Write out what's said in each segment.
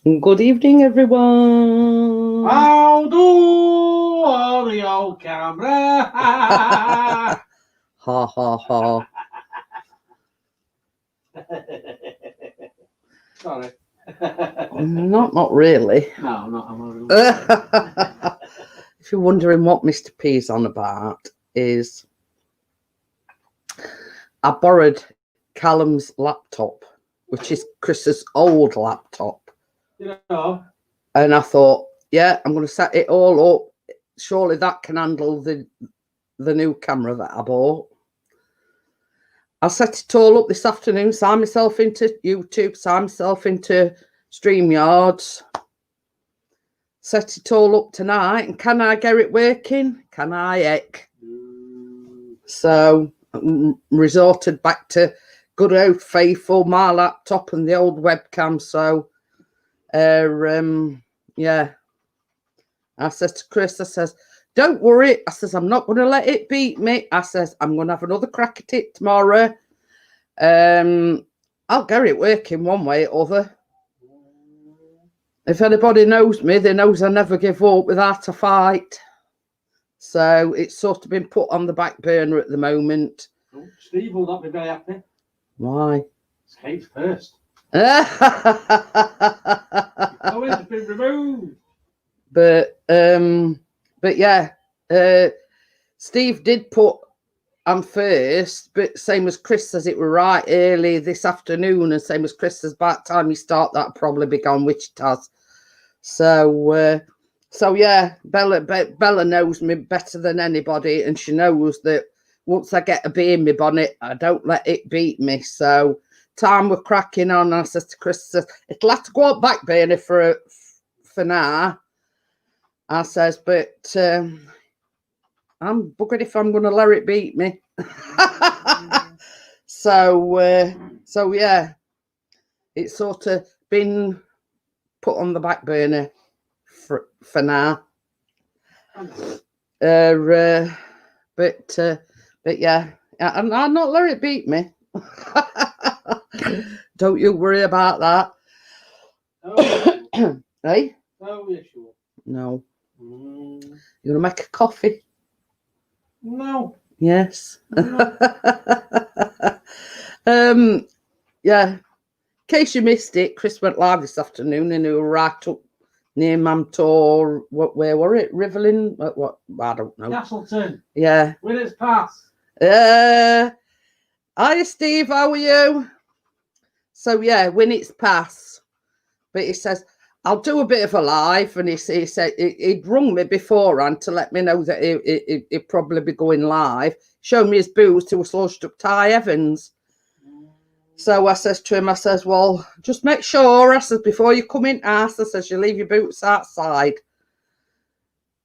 Good evening, everyone. How do audio camera? Ha ha ha. Sorry. Not really. No, not. I'm not. If you're wondering what Mr. P's on about, is I borrowed Callum's laptop, which is Chris's old laptop. You know. And I thought, yeah, I'm going to set it all up. Surely that can handle the new camera that I bought. I set it all up this afternoon, signed myself into YouTube, signed myself into StreamYards, set it all up tonight, and can I get it working? Can I, heck? So resorted back to good old faithful, my laptop and the old webcam. So, yeah. I says to Chris, I says, don't worry. I says, I'm not going to let it beat me. I says, I'm going to have another crack at it tomorrow. I'll get it working one way or other. If anybody knows me, they knows I never give up without a fight. So it's sort of been put on the back burner at the moment. Oh, Steve will not be very happy. Why? It's Kate's first. Oh, it's been removed. But yeah, Steve did put I'm first, but same as Chris says, it were right early this afternoon, and same as Chris says, by the time you start, that'll probably be gone, which it has. So yeah, Bella knows me better than anybody, and she knows that once I get a bee in my bonnet, I don't let it beat me. So time we're cracking on. I says to Chris, it'll have to go up back burner for now. I says, but I'm buggered if I'm going to let it beat me. So yeah, it's sort of been put on the back burner for now. But yeah, I'll not let it beat me. Don't you worry about that. Oh, Hey? oh, yeah, sure. No. You gonna make a coffee? No. Yes. No. Yeah. In case you missed it, Chris went live this afternoon, and he was right up near Mamtor. Where were it? Riverlin? What? I don't know. Castleton. Yeah. Winners Pass. Hiya, Steve. How are you? So yeah, Winners Pass. But he says, I'll do a bit of a live, and he said he'd rung me beforehand to let me know that he'd probably be going live. Show me his boots. He was lodged up Ty Evans. So I says to him, I says, well, just make sure, I says, before you come in house, I says, you leave your boots outside.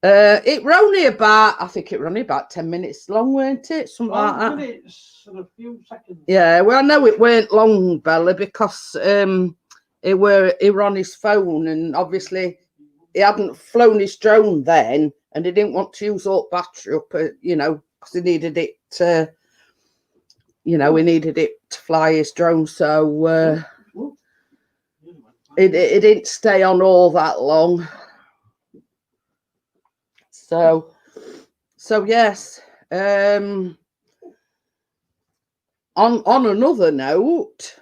It were only about, I think it were only about 10 minutes long, weren't it? Something like that. Minutes and a few seconds. Yeah, well, I know it weren't long, Bella, because he were on his phone, and obviously he hadn't flown his drone then, and he didn't want to use all battery up, because he needed it to, he needed it to fly his drone. So it didn't stay on all that long. So yes. On another note,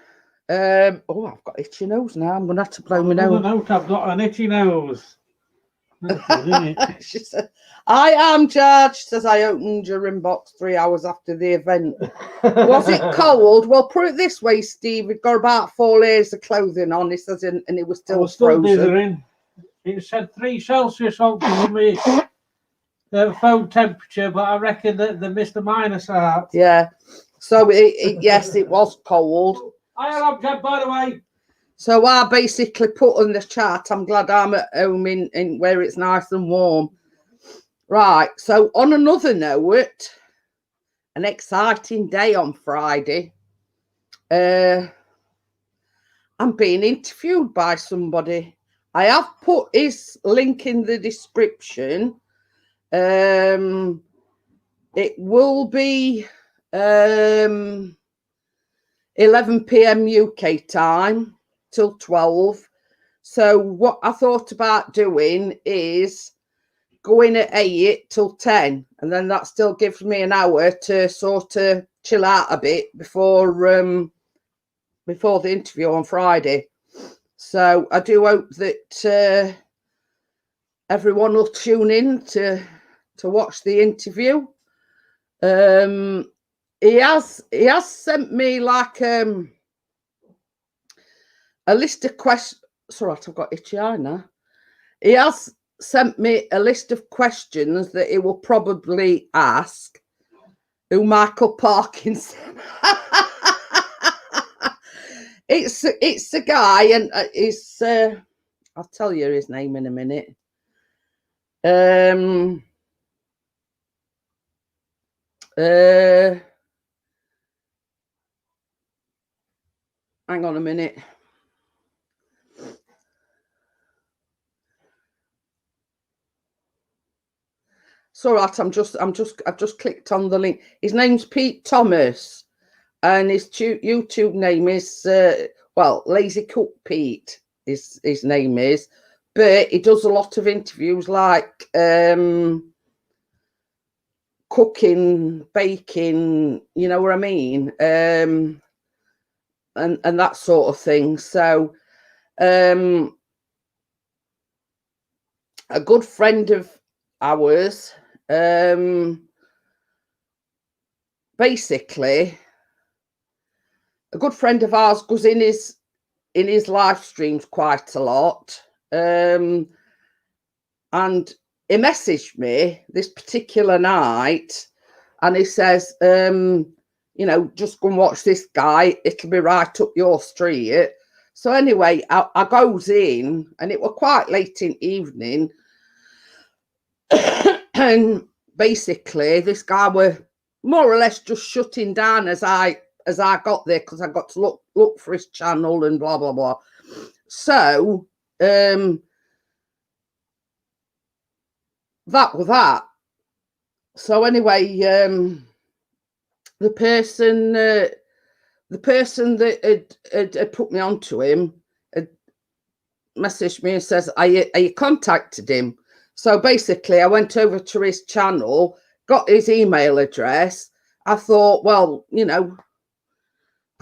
I've got itchy nose now. I'm gonna have to blow my nose. Note, I've got an itchy nose. That's good, isn't it? She said, I am George. She says, I opened your inbox 3 hours after the event. Was it cold? Well, put it this way, Steve. We've got about 4 layers of clothing on. He says, and it was still frozen. Dithering. It said 3 Celsius on me. The phone temperature, but I reckon that they missed the minus out. Yeah. So yes, it was cold. I am Jeb, by the way. So I basically put on the chat, I'm glad I'm at home in where it's nice and warm. Right, so on another note, an exciting day on Friday. I'm being interviewed by somebody. I have put his link in the description. It will be 11 p.m. UK time till 12. So what I thought about doing is going at 8 till 10, and then that still gives me an hour to sort of chill out a bit before the interview on Friday. So I do hope that everyone will tune in to watch the interview. He has sent me like a list of questions. Sorry, I've got itchy eye now. He has sent me a list of questions that he will probably ask. Who Michael Parkinson? It's a guy, and it's I'll tell you his name in a minute. Hang on a minute. It's all right. I've just clicked on the link. His name's Pete Thomas, and his YouTube name is Lazy Cook Pete. His name is, but he does a lot of interviews like cooking, baking. You know what I mean? And that sort of thing. So, a good friend of ours. Basically, a good friend of ours goes in his live streams quite a lot, and he messaged me this particular night, and he says, just go and watch this guy. It'll be right up your street. So anyway, I goes in, and it was quite late in the evening. And basically, this guy were more or less just shutting down as I got there, because I got to look for his channel and blah blah blah. So that was that. So anyway, the person that had put me onto him had messaged me and says, "Are you contacted him?" So basically, I went over to his channel, got his email address. I thought, well, I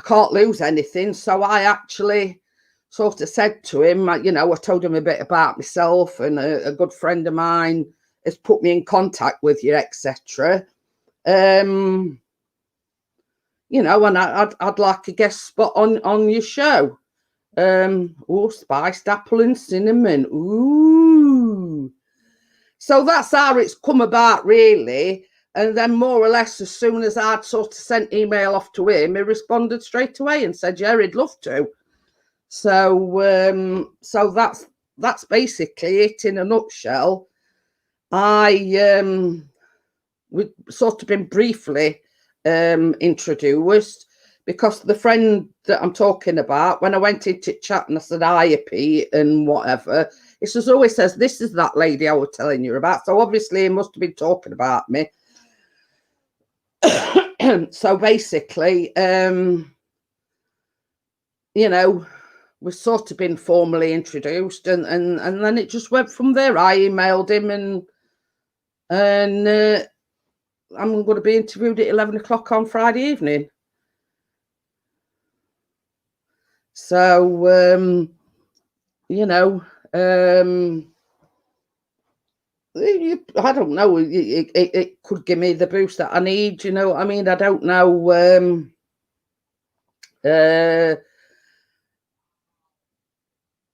can't lose anything. So I actually sort of said to him, I told him a bit about myself, and a good friend of mine has put me in contact with you, etc. And I'd like a guest spot on your show. Spiced apple and cinnamon. Ooh. So that's how it's come about, really. And then more or less, as soon as I'd sort of sent email off to him, he responded straight away and said, yeah, he'd love to. So that's basically it in a nutshell. We've sort of been briefly introduced, because the friend that I'm talking about, when I went into chat and I said, hiya, Pete, and whatever, it always says, this is that lady I was telling you about. So obviously he must have been talking about me. So basically, we've sort of been formally introduced, and then it just went from there. I emailed him, and I'm going to be interviewed at 11 o'clock on Friday evening. So, I don't know. It could give me the boost that I need. You know what I mean? I don't know.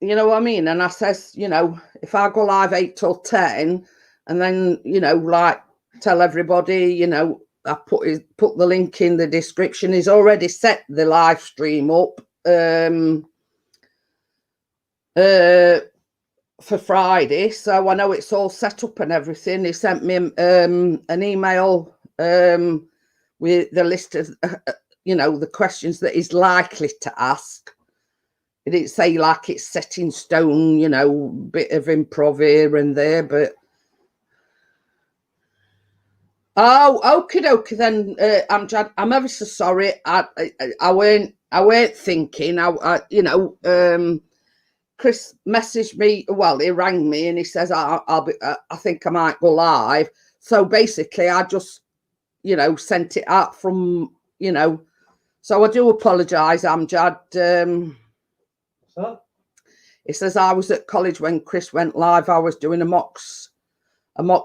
You know what I mean? And I says, if I go live 8 till 10, and then like tell everybody, I put the link in the description. He's already set the live stream up for Friday, so I know it's all set up and everything. He sent me an email with the list of the questions that he's likely to ask. It didn't say like it's set in stone, bit of improv here and there, but okie dokie then. I'm ever so sorry. I weren't thinking. Chris messaged me. Well, he rang me and he says, I'll be, I think I might go live. So basically, I just, you know, sent it out from, you know. So I do apologise, Amjad. So, He says I was at college when Chris went live. I was doing a mock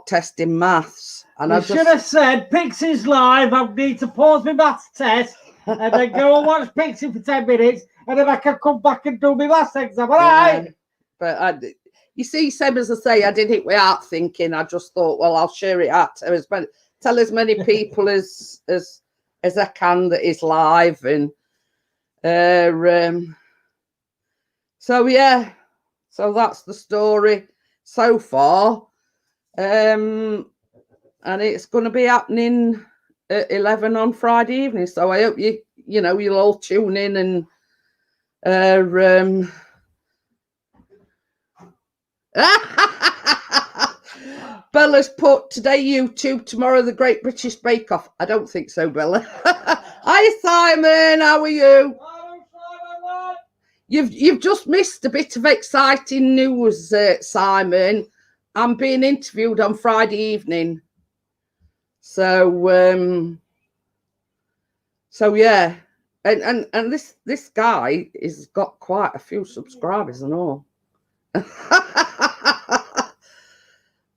test in maths, and I should have said Pixie's live. I need to pause my maths test and then go and watch Pixie for 10 minutes, and then I can come back and do my maths exam. All right. But you see, same as I say, I did it without thinking. I just thought, well, I'll share it out to tell as many people as I can that is live, and so yeah, so that's the story so far, and it's going to be happening at 11 on Friday evening. So I hope you'll all tune in and Bella's put today YouTube, tomorrow the Great British Bake Off. I don't think so, Bella. Hi Simon, how are you? You've just missed a bit of exciting news, Simon. I'm being interviewed on Friday evening. So yeah, and this guy has got quite a few subscribers and all.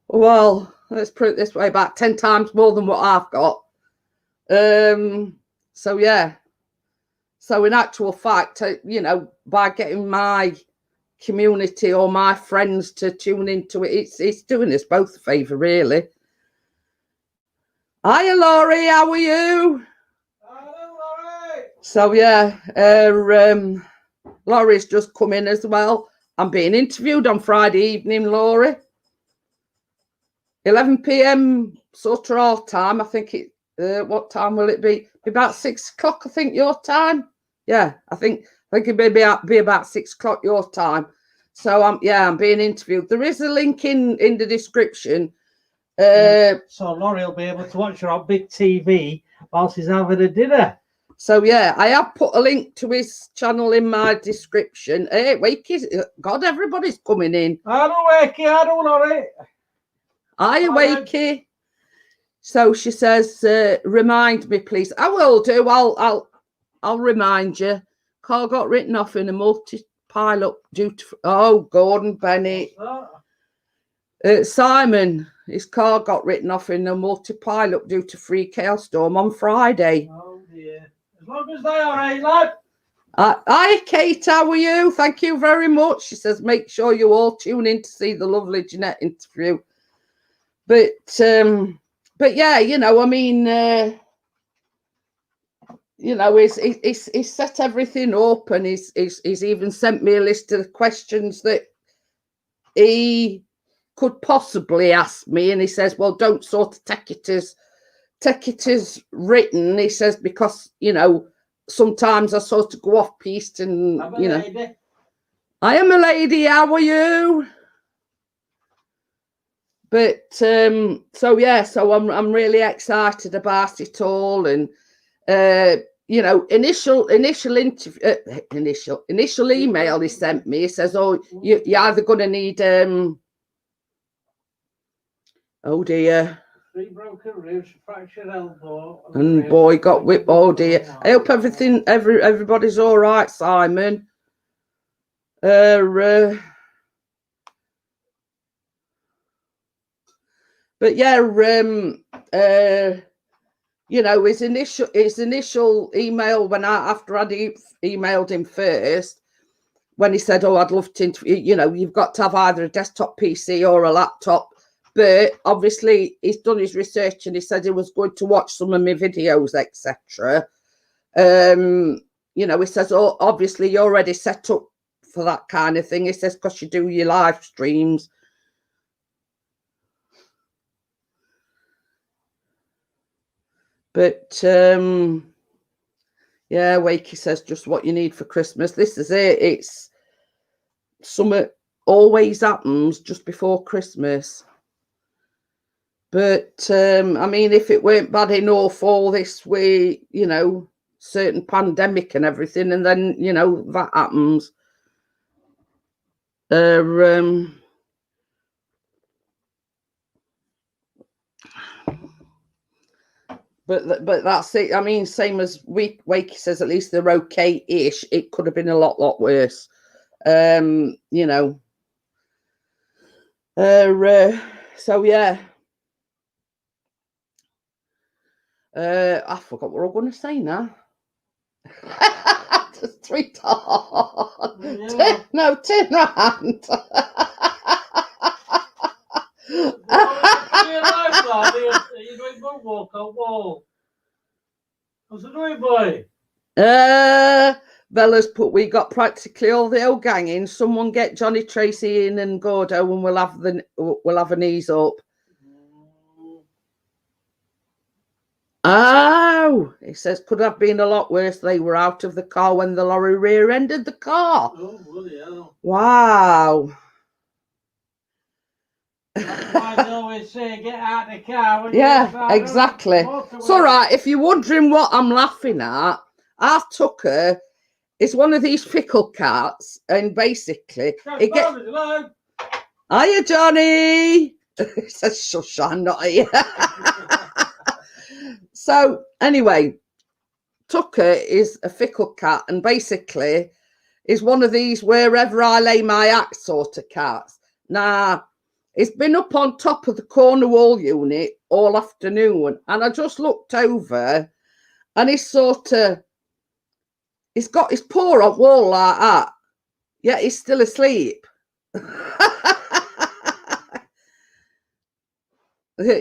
Well, let's put it this way, about 10 times more than what I've got. So yeah. So in actual fact, you know, by getting my community or my friends to tune into it, it's doing us both a favour, really. Hiya, Laurie, how are you? Hello, Laurie. So yeah, Laurie's just come in as well. I'm being interviewed on Friday evening, Laurie. 11 p.m. sort of our time. I think it. What time will it be? About 6 o'clock, I think, your time. Yeah, I think it may be about 6 o'clock your time. So I'm being interviewed. There is a link in the description. So Laurie will be able to watch her on big TV whilst he's having a dinner. So yeah, I have put a link to his channel in my description. Hey, Wakey, God, everybody's coming in. Hello, Wakey. Hello, Laurie. Hi, Wakey. So she says, remind me, please. I will do. I'll remind you. Car got written off in a multi-pilot due to... Gordon Bennett. Simon, his car got written off in a multi-pilot due to freak hailstorm on Friday. Oh, dear. As long as they are, right, lad? Hi, Kate, how are you? Thank you very much. She says, make sure you all tune in to see the lovely Jeanette interview. But yeah, you know, I mean, you know, he's set everything up, and he's even sent me a list of the questions that he could possibly ask me. And he says, well, don't sort of take it as written. He says, because, you know, sometimes I sort of go off piste and, you know. Lady. I am a lady, how are you? But so yeah, so I'm really excited about it all, and you know, initial email he sent me. He says, "Oh, you're either going to need oh dear, 3 broken ribs, fractured elbow, and boy got whipped. Oh dear, I hope everybody's all right, Simon." But yeah, you know, his initial email when after I'd emailed him first, when he said, "Oh, I'd love to interview," you know, you've got to have either a desktop PC or a laptop. But obviously, he's done his research and he said he was going to watch some of my videos, etc. You know, he says, "Oh, obviously, you're already set up for that kind of thing." He says, "Because you do your live streams." But yeah, Wakey says, just what you need for Christmas. This is it. It's summer always happens just before Christmas. But I mean, if it weren't bad enough all this way, you know, certain pandemic and everything, and then, you know, that happens. Uh, But that's it. I mean, same as Wakey says, at least they're okay-ish. It could have been a lot worse. You know. So yeah. I forgot what I was going to say now. Sweetheart. Yeah. No, turn around. Are you doing moonwalk on wall? What's it doing, boy? Bella's put, we got practically all the old gang in. Someone get Johnny Tracy in and Gordo, and we'll have an ease up. Oh, it says could have been a lot worse. They were out of the car when the lorry rear-ended the car. Oh, bloody hell. Wow. That's why they always say get out of the car. When Yeah, exactly. It's all right. If you're wondering what I'm laughing at, our Tucker is one of these fickle cats, and basically it gets. Hiya, Johnny. He says, shush, I'm not here. So anyway, Tucker is a fickle cat, and basically is one of these wherever I lay my axe sort of cats. Now, it's been up on top of the corner wall unit all afternoon, and I just looked over, and he's got his paw on wall like that, yet he's still asleep.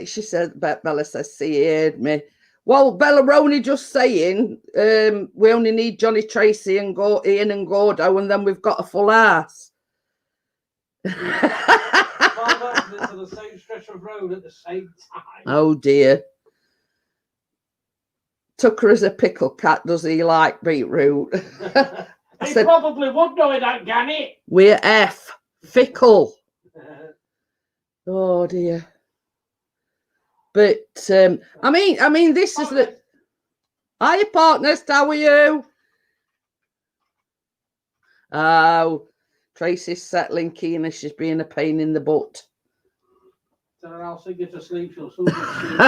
She said, Bella says, see, he heard me. Well, Bella, we're only just saying we only need Johnny Tracy and Ian and Gordo, and then we've got a full house. To the same stretch of road at the same time. Oh dear. Tucker is a pickle cat. Does he like beetroot? He probably would know it, that Ganny. We're F. Fickle. Oh dear. But I mean, this is the. Hiya, partners. How are you? Oh, Tracy's settling Keena. She's being a pain in the butt. So I'll sing you to sleep. She'll soon get sleep.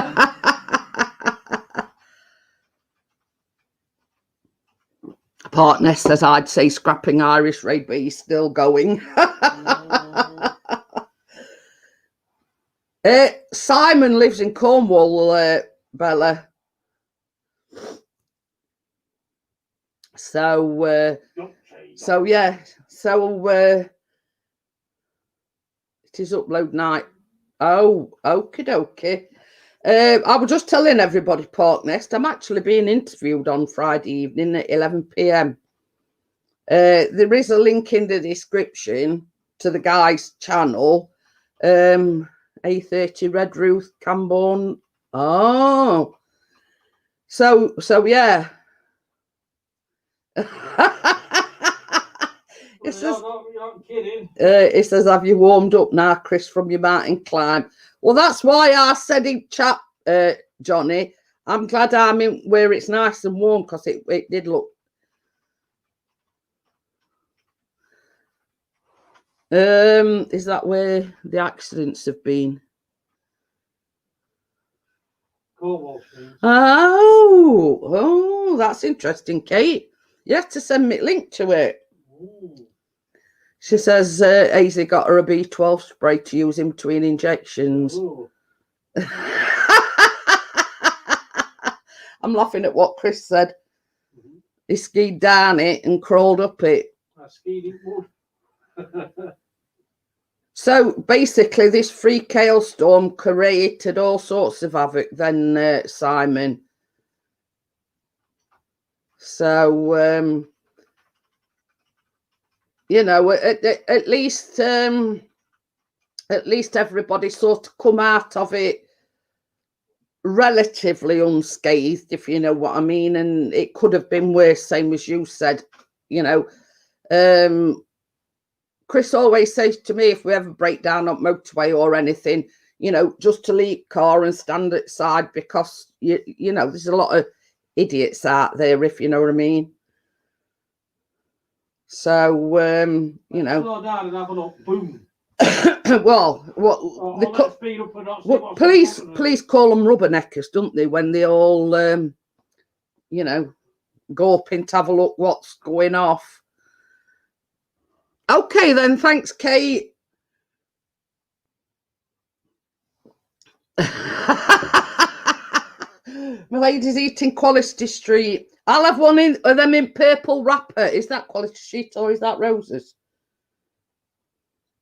Partner says I'd say scrapping Irish raid, but he's still going. Simon lives in Cornwall, Bella. So yeah. So it is upload night. Oh, okie dokie. I was just telling everybody, Parknest, I'm actually being interviewed on Friday evening at 11 p.m. There is a link in the description to the guy's channel. A30 Red Ruth Camborne. Oh, so yeah. It says, it says, have you warmed up now, Chris, from your mountain climb? Well, that's why I said in chat, Johnny, I'm glad I'm in where it's nice and warm, because it did look. Is that where the accidents have been? Oh, that's interesting, Kate. You have to send me a link to it. Ooh. She says Hazy got her a B12 spray to use in between injections. I'm laughing at what Chris said. He skied down it and crawled up it. I skied it wood. So basically, this freak hailstorm created all sorts of havoc then, Simon. So, you know, at least everybody sort of come out of it relatively unscathed, if you know what I mean. And it could have been worse, same as you said, you know. Chris always says to me, if we ever break down on motorway or anything, you know, just to leave car and stand outside, because you know there's a lot of idiots out there, if you know what I mean. So, you know. Slow down and have a look. Boom. Well, Or they let's speed up and not see well, what's police call them rubberneckers, don't they? When they all, you know, go up in to have a look what's going off. Okay, then. Thanks, Kate. My lady's eating Quality Street. I'll have one of them in purple wrapper. Is that Quality Street or is that Roses?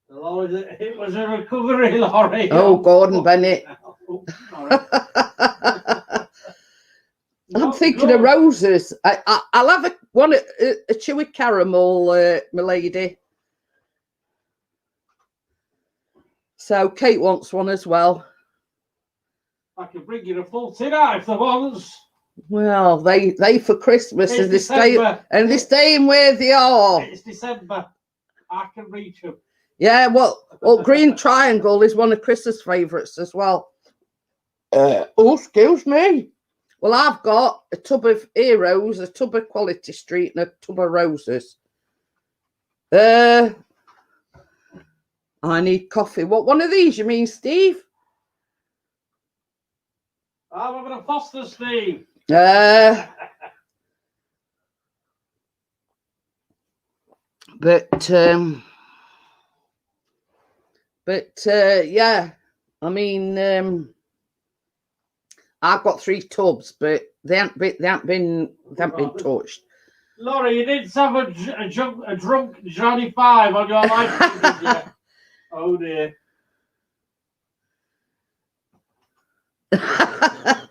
Lord, it was a recovery lorry. Oh, Gordon Bennett. Oh, I'm thinking of Roses. I'll have a chewy caramel, my lady. So Kate wants one as well. I can bring you a full tin out if they want. Well, they for Christmas It's and they're staying where they are. It's December. I can reach them. Yeah, well, Green Triangle is one of Chris's favourites as well. Oh, excuse me. Well, I've got a tub of Heroes, a tub of Quality Street, and a tub of Roses. I need coffee. What one of these you mean, Steve? I'm having a Foster, Steve. Yeah, I mean, I've got 3 tubs, but they haven't been touched. Laurie, you didn't have a drunk Johnny 5 on your life, did you? Oh dear.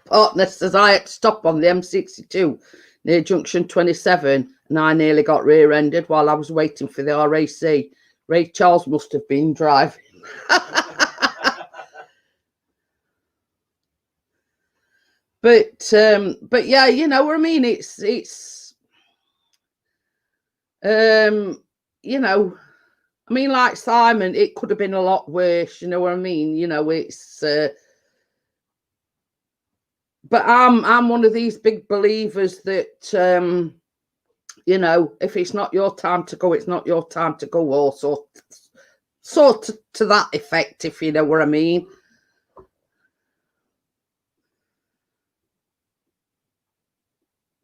Partner says I had to stop on the M62 near junction 27 and I nearly got rear-ended while I was waiting for the RAC. Ray Charles must have been driving. But yeah, you know what I mean? It's you know, I mean, like Simon, it could have been a lot worse, you know what I mean? You know, it's but I'm one of these big believers that you know, if it's not your time to go, it's not your time to go, or sort to that effect, if you know what I mean.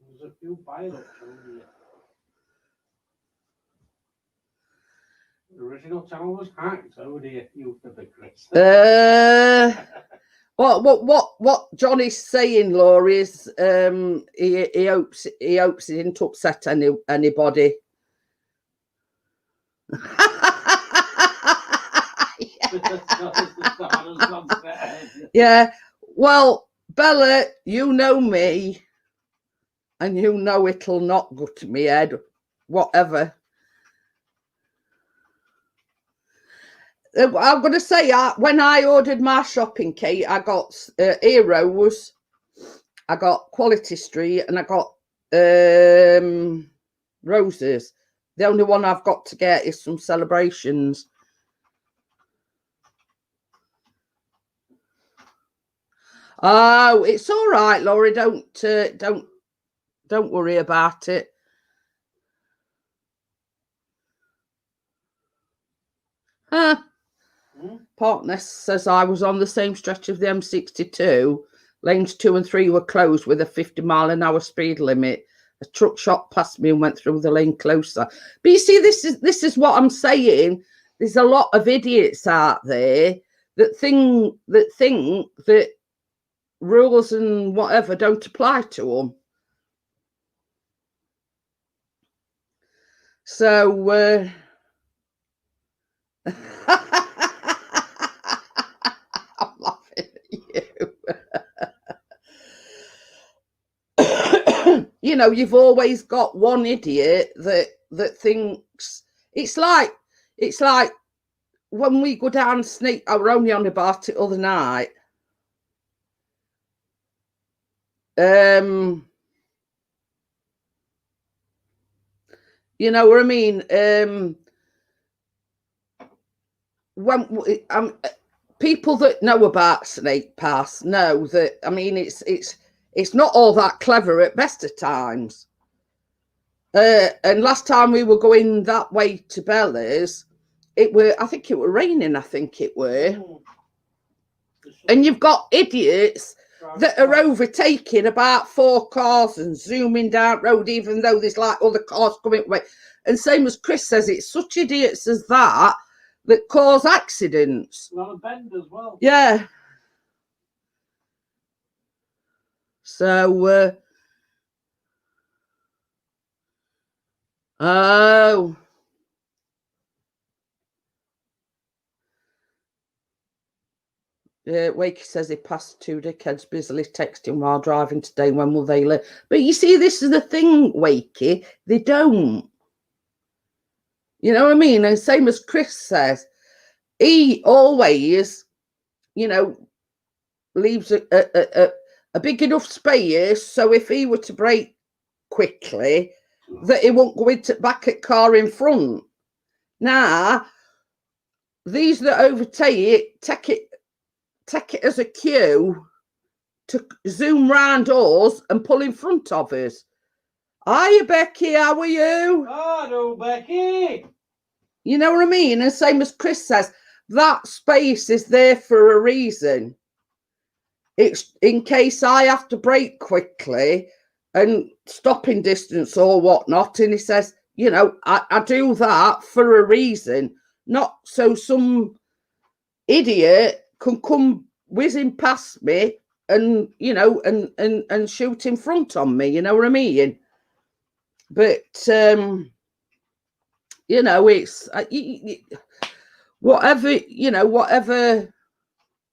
There's a few pileups over here. The original channel was hacked. Oh dear, you for the Chris. What Johnny's saying, Laurie, is he hopes he didn't upset anybody. Yeah. Well, Bella, you know me, and you know it'll not go to me head, whatever. I'm going to say, when I ordered my shopping, Kate, I got Heroes, I got Quality Street, and I got Roses. The only one I've got to get is some Celebrations. Oh, it's all right, Laurie. Don't worry about it. Huh? Partner says I was on the same stretch of the M62. Lanes 2 and 3 were closed with a 50-mile-an-hour speed limit. A truck shot past me and went through the lane closer. But you see, this is what I'm saying. There's a lot of idiots out there that think that rules and whatever don't apply to them. So I'm laughing at you. You know, you've always got one idiot that thinks it's like when we go down Snake. I were only on about it other night. You know what I mean? When people that know about Snake Pass know that, I mean, it's not all that clever at best of times. And last time we were going that way to Bella's, I think it were raining, And you've got idiots that are overtaking about 4 cars and zooming down road, even though there's like other cars coming away. And same as Chris says, it's such idiots as that cause accidents. A lot of bend as well. Yeah. So, oh. Wakey says he passed 2 dickheads busily texting while driving today. When will they learn? But you see, this is the thing, Wakey. They don't. You know what I mean? And same as Chris says, he always, leaves a big enough space so if he were to brake quickly, that he won't go into back at car in front. Now, these that overtake take it as a cue to zoom round us and pull in front of us. Hiya, Becky, how are you? Hello, Becky. You know what I mean? And same as Chris says, that space is there for a reason. It's in case I have to brake quickly and stopping distance or whatnot. And he says, I do that for a reason, not so some idiot can come whizzing past me and and shoot in front on me. You know what I mean? But it's whatever.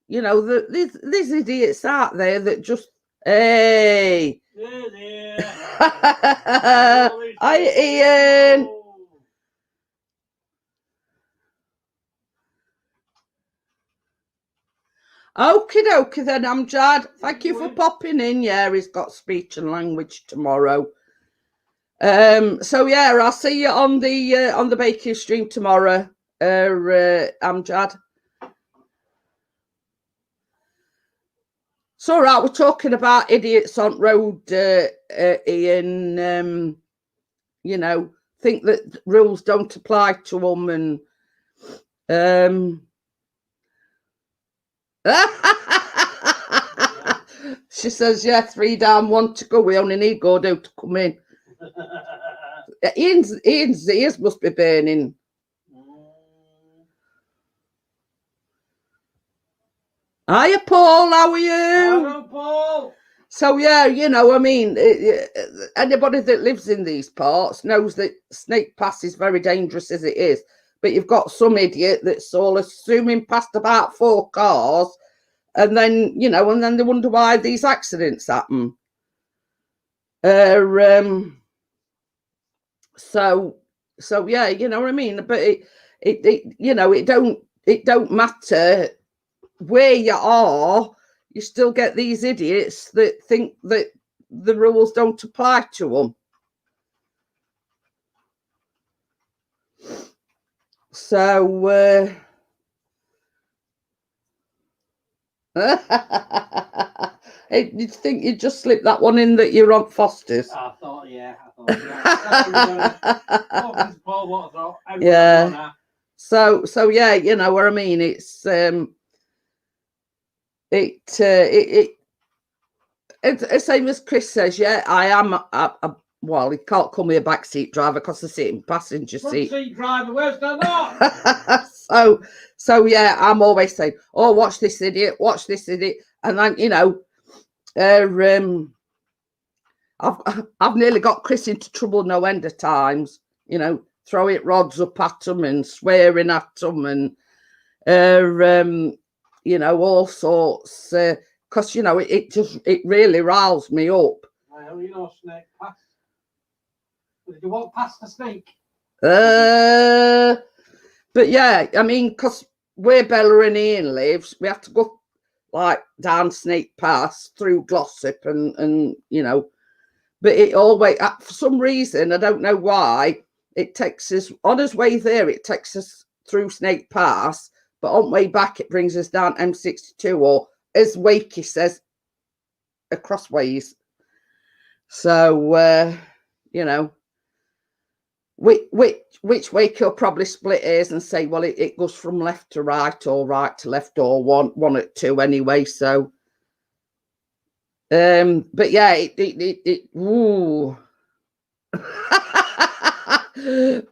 There's idiots out there that just hey. Hi, Ian. Okie dokie then, Amjad. Thank you for popping in. Yeah, he's got speech and language tomorrow. So yeah, I'll see you on the baking stream tomorrow, Amjad. It's all right. We're talking about idiots on road, Ian. Think that rules don't apply to them, and she says, yeah, 3 down, 1 to go. We only need Gordo to come in. Ian's ears must be burning. Hiya, Paul. How are you? Hello, Paul. So, yeah, anybody that lives in these parts knows that Snake Pass is very dangerous as it is. But you've got some idiot that's all assuming past about 4 cars, and then, and then they wonder why these accidents happen. So yeah, you know what I mean? But it don't matter where you are, you still get these idiots that think that the rules don't apply to them. So you'd think you'd just slip that one in that you're on Foster's. I thought, yeah. Yeah. So yeah, you know what I mean. It's it's same as Chris says. Yeah, I am. Well, he can't call me a backseat driver because I sit in passenger seat. Front seat driver, where's the lot? So yeah, I'm always saying, "Oh, watch this idiot! Watch this idiot!" And then I've nearly got Chris into trouble no end of times. Throwing rods up at them and swearing at them and all sorts. Because it really riles me up. Well, Snake Pass. Did you walk past the snake? But yeah, I mean, because where Bella and Ian lives, we have to go like down Snake Pass through Glossop and but it always, for some reason, I don't know why, it takes us on his way there. It takes us through Snake Pass, but on way back it brings us down M62, or as Wakey says, across ways. So which way he'll probably split hairs and say, well, it goes from left to right or right to left or one at two anyway. So, but yeah, ooh.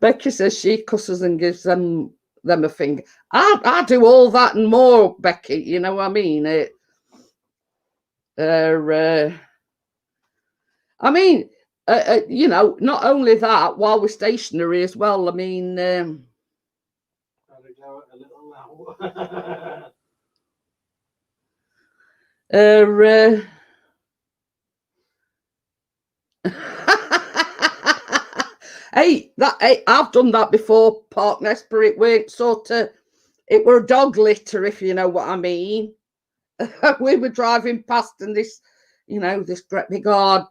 Becky says she cusses and gives them a finger. I do all that and more, Becky. You know what I mean? I mean, you know, not only that, while we're stationary as well. I mean, hey, I've done that before, Park Nesper. It weren't sort of, it were a dog litter, if you know what I mean. We were driving past, and this, you know, this great big hard,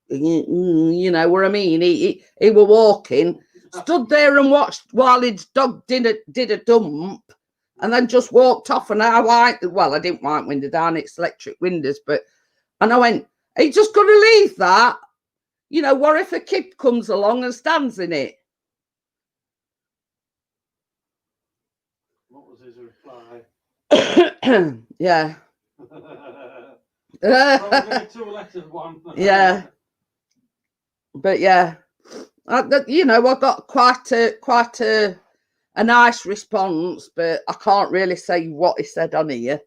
you know what I mean. He were walking, stood there and watched while his dog did a dump, and then just walked off. And I didn't wind window down, it's electric windows, and I went, are you just going to leave that? You know, what if a kid comes along and stands in it? What was his reply? Yeah. Two letters, one. Yeah. But yeah, you know, I got quite a nice response, but I can't really say what he said on here.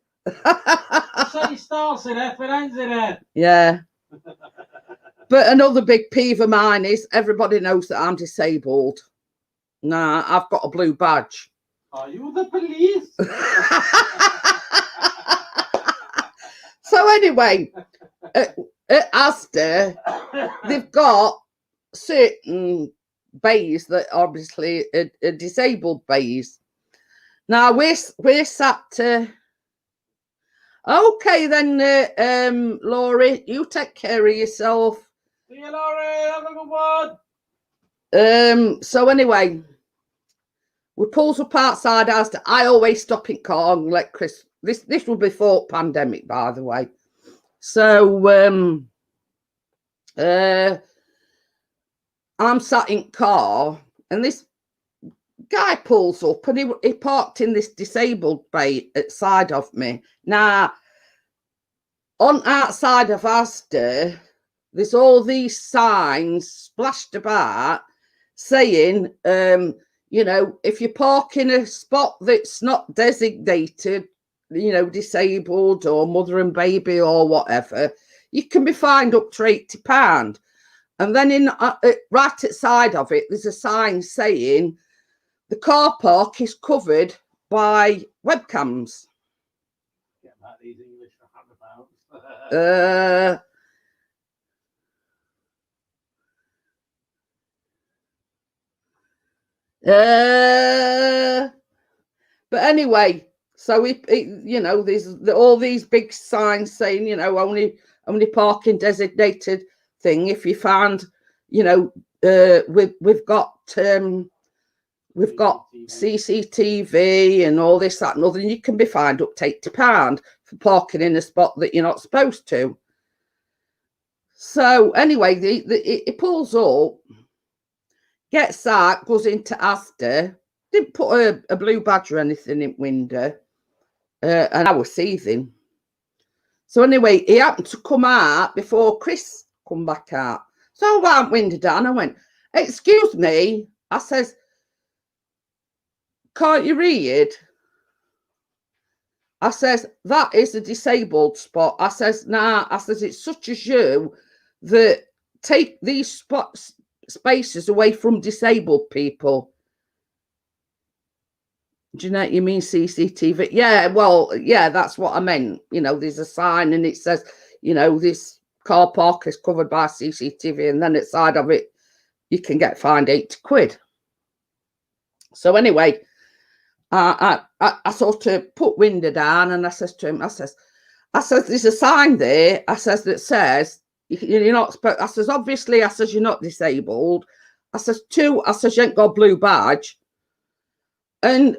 So he starts in F and ends in F. Yeah. But another big peeve of mine is everybody knows that I'm disabled. Nah, I've got a blue badge. Are you the police? So anyway, at Asda, they've got certain bays that obviously are disabled bays. Now we're sat okay then, Laurie, you take care of yourself. See you, Laurie. Have a good one. So anyway, we pulls up outside Asda. I always stop in car and let Chris. This was before pandemic, by the way. So I'm sat in car, and this guy pulls up, and he parked in this disabled bay at side of me. Now, on outside of Asda, there's all these signs splashed about saying, you know, if you park in a spot that's not designated, you know, disabled or mother and baby or whatever, you can be fined up to £80. And then in right outside of it, there's a sign saying the car park is covered by webcams. Get back these English but anyway, so you know, there's all these big signs saying, you know, only parking designated thing. If you find, you know, we've got CCTV and all this, that, and other, and you can be fined up to £80 for parking in a spot that you're not supposed to. So anyway, it pulls up, gets out, goes into Asda, didn't put a blue badge or anything in window, and I was seething. So anyway, he happened to come out before Chris come back out. So I went window down. I went, excuse me. I says, can't you read? I says, that is a disabled spot. I says, nah. I says, it's such as you that take these spaces away from disabled people. Do you know what you mean, CCTV? Yeah, well, yeah, that's what I meant. You know, there's a sign and it says, you know, this car park is covered by CCTV, and then at the side of it, you can get fined £80. So anyway, I sort of put window down, and I says to him, I says, there's a sign there, I says, that says, you're not, I says, obviously, I says, you're not disabled. I says, two, I says, you ain't got a blue badge. And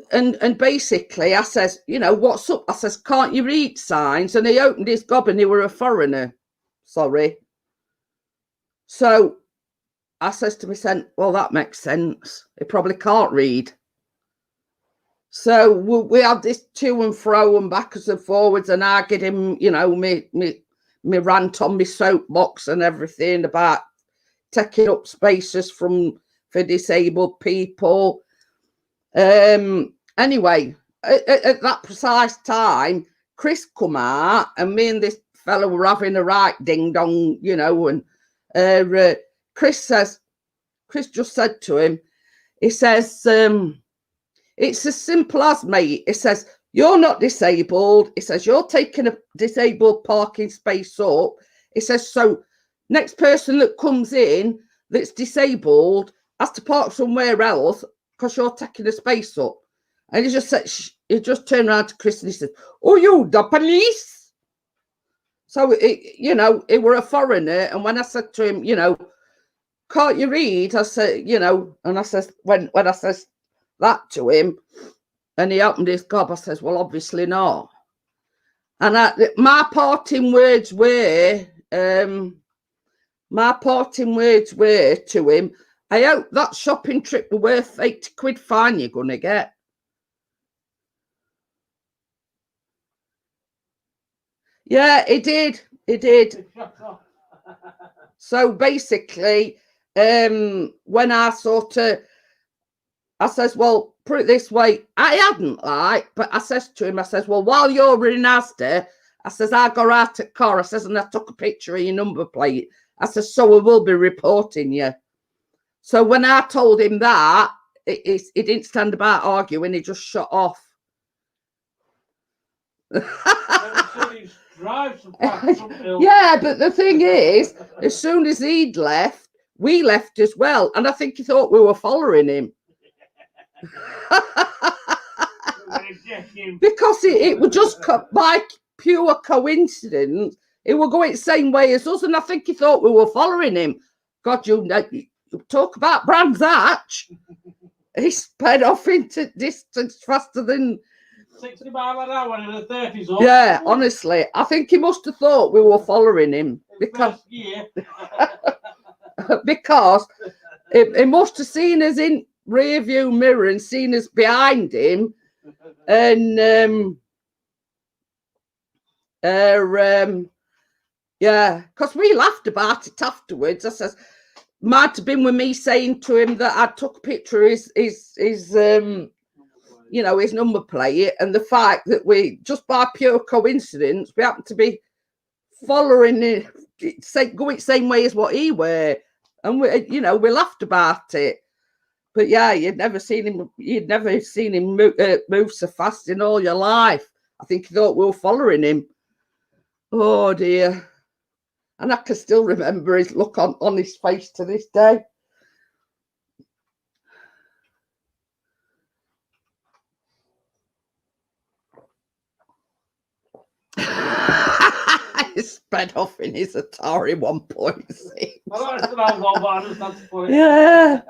basically, I says, you know, what's up? I says, can't you read signs? And he opened his gob, and he were a foreigner. Sorry. So I says to my son, well, that makes sense. He probably can't read. So we had this to and fro and backwards and forwards, and I get him, you know, me rant on my soapbox and everything about taking up spaces for disabled people. Anyway, at that precise time, Chris come out, and me and this fellow were having a right ding dong, you know, and Chris just said to him, he says, it's as simple as, mate. He says, you're not disabled. He says, you're taking a disabled parking space up. He says, so next person that comes in that's disabled has to park somewhere else because you're taking a space up. And he just said, he just turned around to Chris and he said, oh, you the police? So, you know, he were a foreigner. And when I said to him, you know, can't you read? I said, you know, and I says, when I says that to him, and he opened his gob, I says, well, obviously not. And my parting words were to him, I hope that shopping trip were worth 80 quid fine you're going to get. Yeah, it did. It did. So basically, when I I says, well, put it this way, I hadn't but I says to him, I says, well, while you're in Asda, I says, I got out at car, I says, and I took a picture of your number plate. I says, so I will be reporting you. So when I told him that, he didn't stand about arguing, he just shut off. Yeah, but the thing is, as soon as he'd left, we left as well. And I think he thought we were following him. Because it was just by pure coincidence, it would go the same way as us. And I think he thought we were following him. God, you talk about Brands Hatch. He sped off into distance faster than 60 miles an hour in the 30s. Yeah, honestly, I think he must have thought we were following him because because he must have seen us in rear view mirror and seen us behind him, and yeah, because we laughed about it afterwards. I says, might have been with me saying to him that I took a picture of his you know, his number plate, and the fact that we, just by pure coincidence, we happened to be following it, going the same way as what he were, and we, you know, we laughed about it. But yeah, you'd never seen him move so fast in all your life. I think he thought we were following him. Oh dear. And I can still remember his look on his face to this day. He sped off in his Atari 1.6. Yeah.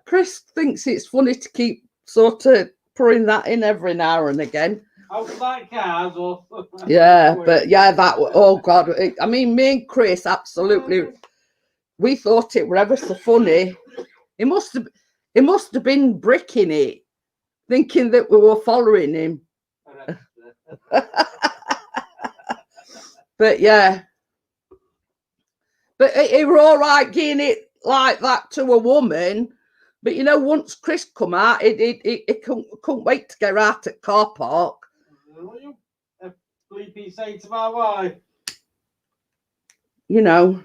Chris thinks it's funny to keep sort of putting that in every now and again. Cars or... Yeah, but yeah, that, oh God. I mean, me and Chris, absolutely, we thought it were ever so funny. He must have been bricking it, thinking that we were following him. But yeah, but it were all right getting it like that to a woman. But you know, once Chris come out, it couldn't wait to get out at car park. Sleepy say to my wife, you know.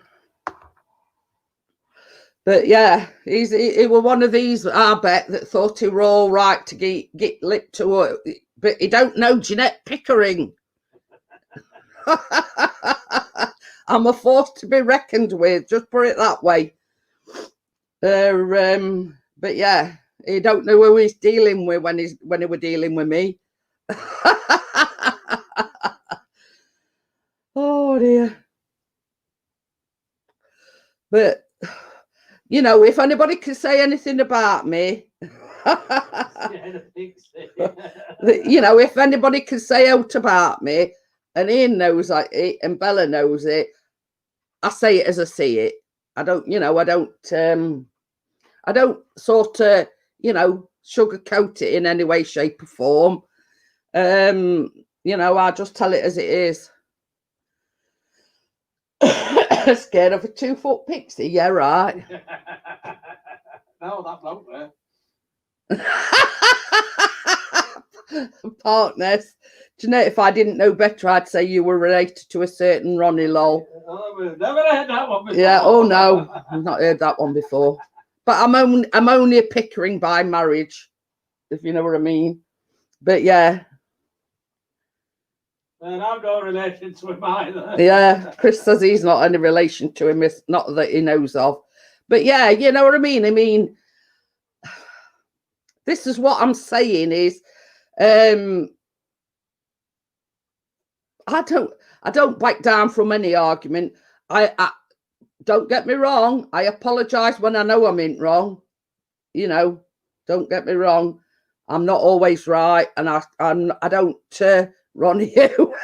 But yeah, he was one of these, I bet, that thought he were all right to get lit to it. But he don't know Jeanette Pickering. I'm a force to be reckoned with, just put it that way. But yeah, he don't know who he's dealing with when he were dealing with me. Oh dear. But you know, if anybody can say anything about me, you know, if anybody can say out about me, and Ian knows it, and Bella knows it, I say it as I see it. I don't, you know, I don't sort of, you know, sugarcoat it in any way, shape, or form. You know, I just tell it as it is. Scared of a 2-foot pixie? Yeah, right. No, that won't work. Partners. Do you know, if I didn't know better, I'd say you were related to a certain Ronnie Lol. Oh, we've never heard that one before. Yeah. Oh no, I've not heard that one before. But I'm only a Pickering by marriage, if you know what I mean. But yeah. And I've no relation to him either. Yeah, Chris says he's not any relation to him, not that he knows of. But yeah, you know what I mean? I mean, this is what I'm saying is, I don't back down from any argument. I don't get me wrong. I apologize when I know I'm in wrong. You know, don't get me wrong. I'm not always right, and I don't run you.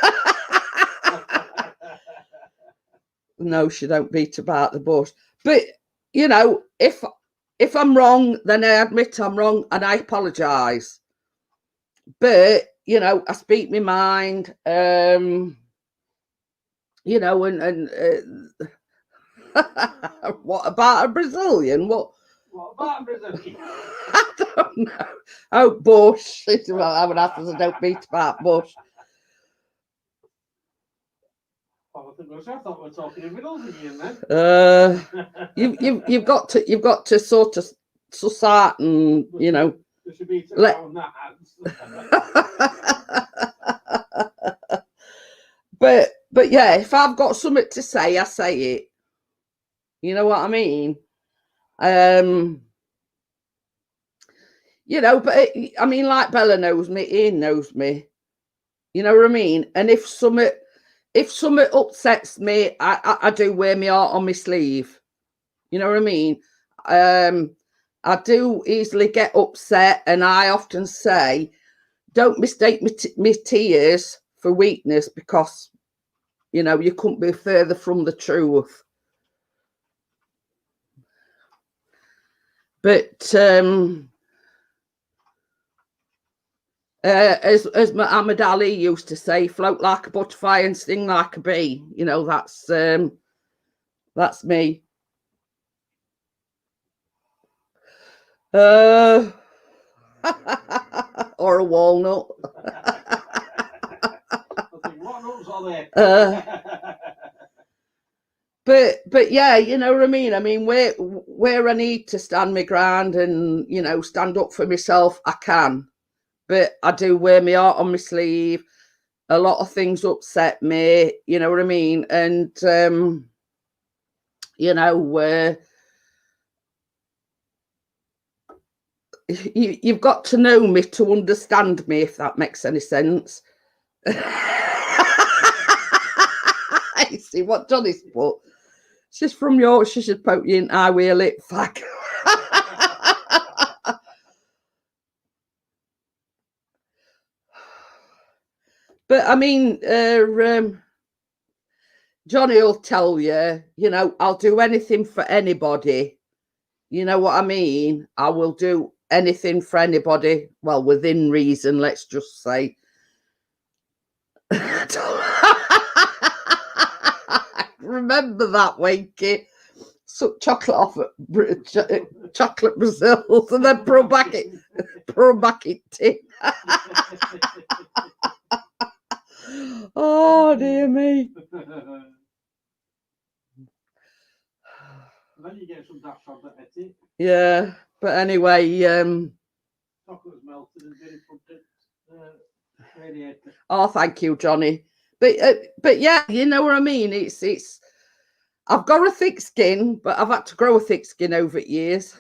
No, she don't beat about the bush. But you know, if I'm wrong, then I admit I'm wrong and I apologise. But you know, I speak my mind. You know, and what about a Brazilian? What about a Brazilian? I don't know. Oh, bush. Well, I would have to don't beat about bush. I thought we were talking in riddles again, then. You've got to sort of suss out and you know. There should be But yeah, if I've got something to say, I say it. You know what I mean? You know, but I mean, like Bella knows me, Ian knows me. You know what I mean? And if something upsets me, I do wear my heart on my sleeve. You know what I mean? I do easily get upset, and I often say, don't mistake me tears for weakness, because, you know, you couldn't be further from the truth. But as Muhammad Ali used to say, float like a butterfly and sting like a bee. You know, that's me. Or a walnut. What nuts are there? But yeah, you know what I mean? I mean, where I need to stand my ground and, you know, stand up for myself, I can. But I do wear my heart on my sleeve. A lot of things upset me, you know what I mean? And, you know, you've got to know me to understand me, if that makes any sense. I see what Johnny's put. She's from Yorkshire, she'd poke you in eye with a lip fuck. But I mean, Johnny will tell you, you know, I'll do anything for anybody. You know what I mean? I will do anything for anybody. Well, within reason, let's just say. Remember that, Wakey. Suck chocolate off at chocolate Brazils and then pour back it tin. Oh dear me. Then you get some dash on the head. Yeah, but anyway, chocolate's melted and been in front of radiator. Oh, thank you, Johnny. But yeah, you know what I mean. It's. I've got a thick skin, but I've had to grow a thick skin over years.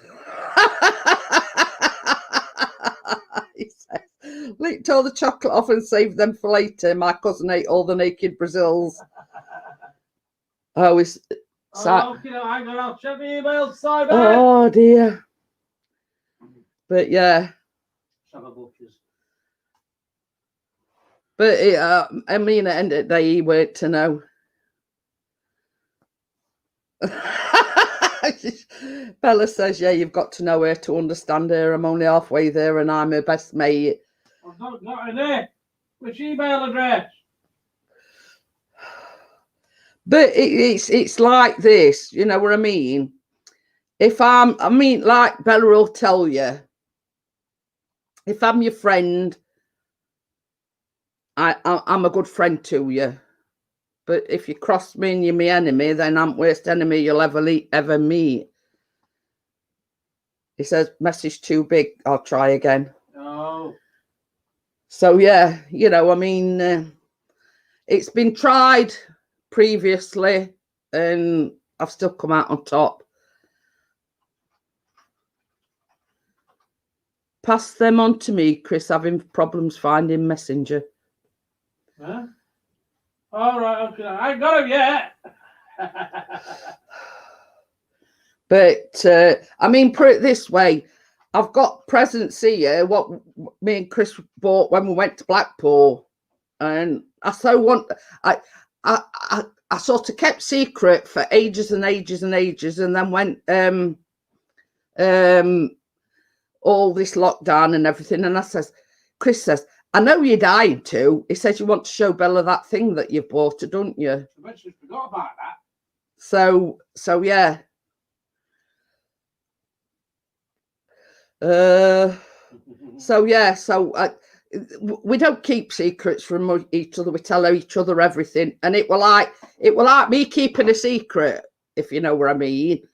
He says, licked all the chocolate off and saved them for later. My cousin ate all the naked Brazils. Oh, it's. I'll check the email, Simon. Oh dear. But yeah. But I mean, at the end of the day, he weren't to know. Bella says, yeah, you've got to know her to understand her. I'm only halfway there and I'm her best mate. I've not in there. Which email address? But it's like this, you know what I mean? If like Bella will tell you, if I'm your friend, I'm a good friend to you. But if you cross me and you're my enemy, then I'm worst enemy you'll ever meet. He says, message too big. I'll try again. Oh. So, yeah, you know, I mean, it's been tried previously and I've still come out on top. Pass them on to me, Chris, having problems finding Messenger. Huh? All right, okay. I ain't got him yet. But, I mean, put it this way. I've got presents here, what me and Chris bought when we went to Blackpool. And I sort of kept secret for ages and ages and ages. And then went, all this lockdown and everything. And Chris says, I know you're dying to. He says, you want to show Bella that thing that you've bought her, don't you? I bet she forgot about that. So yeah. So yeah, we don't keep secrets from each other. We tell each other everything, and it were like me keeping a secret, if you know what I mean.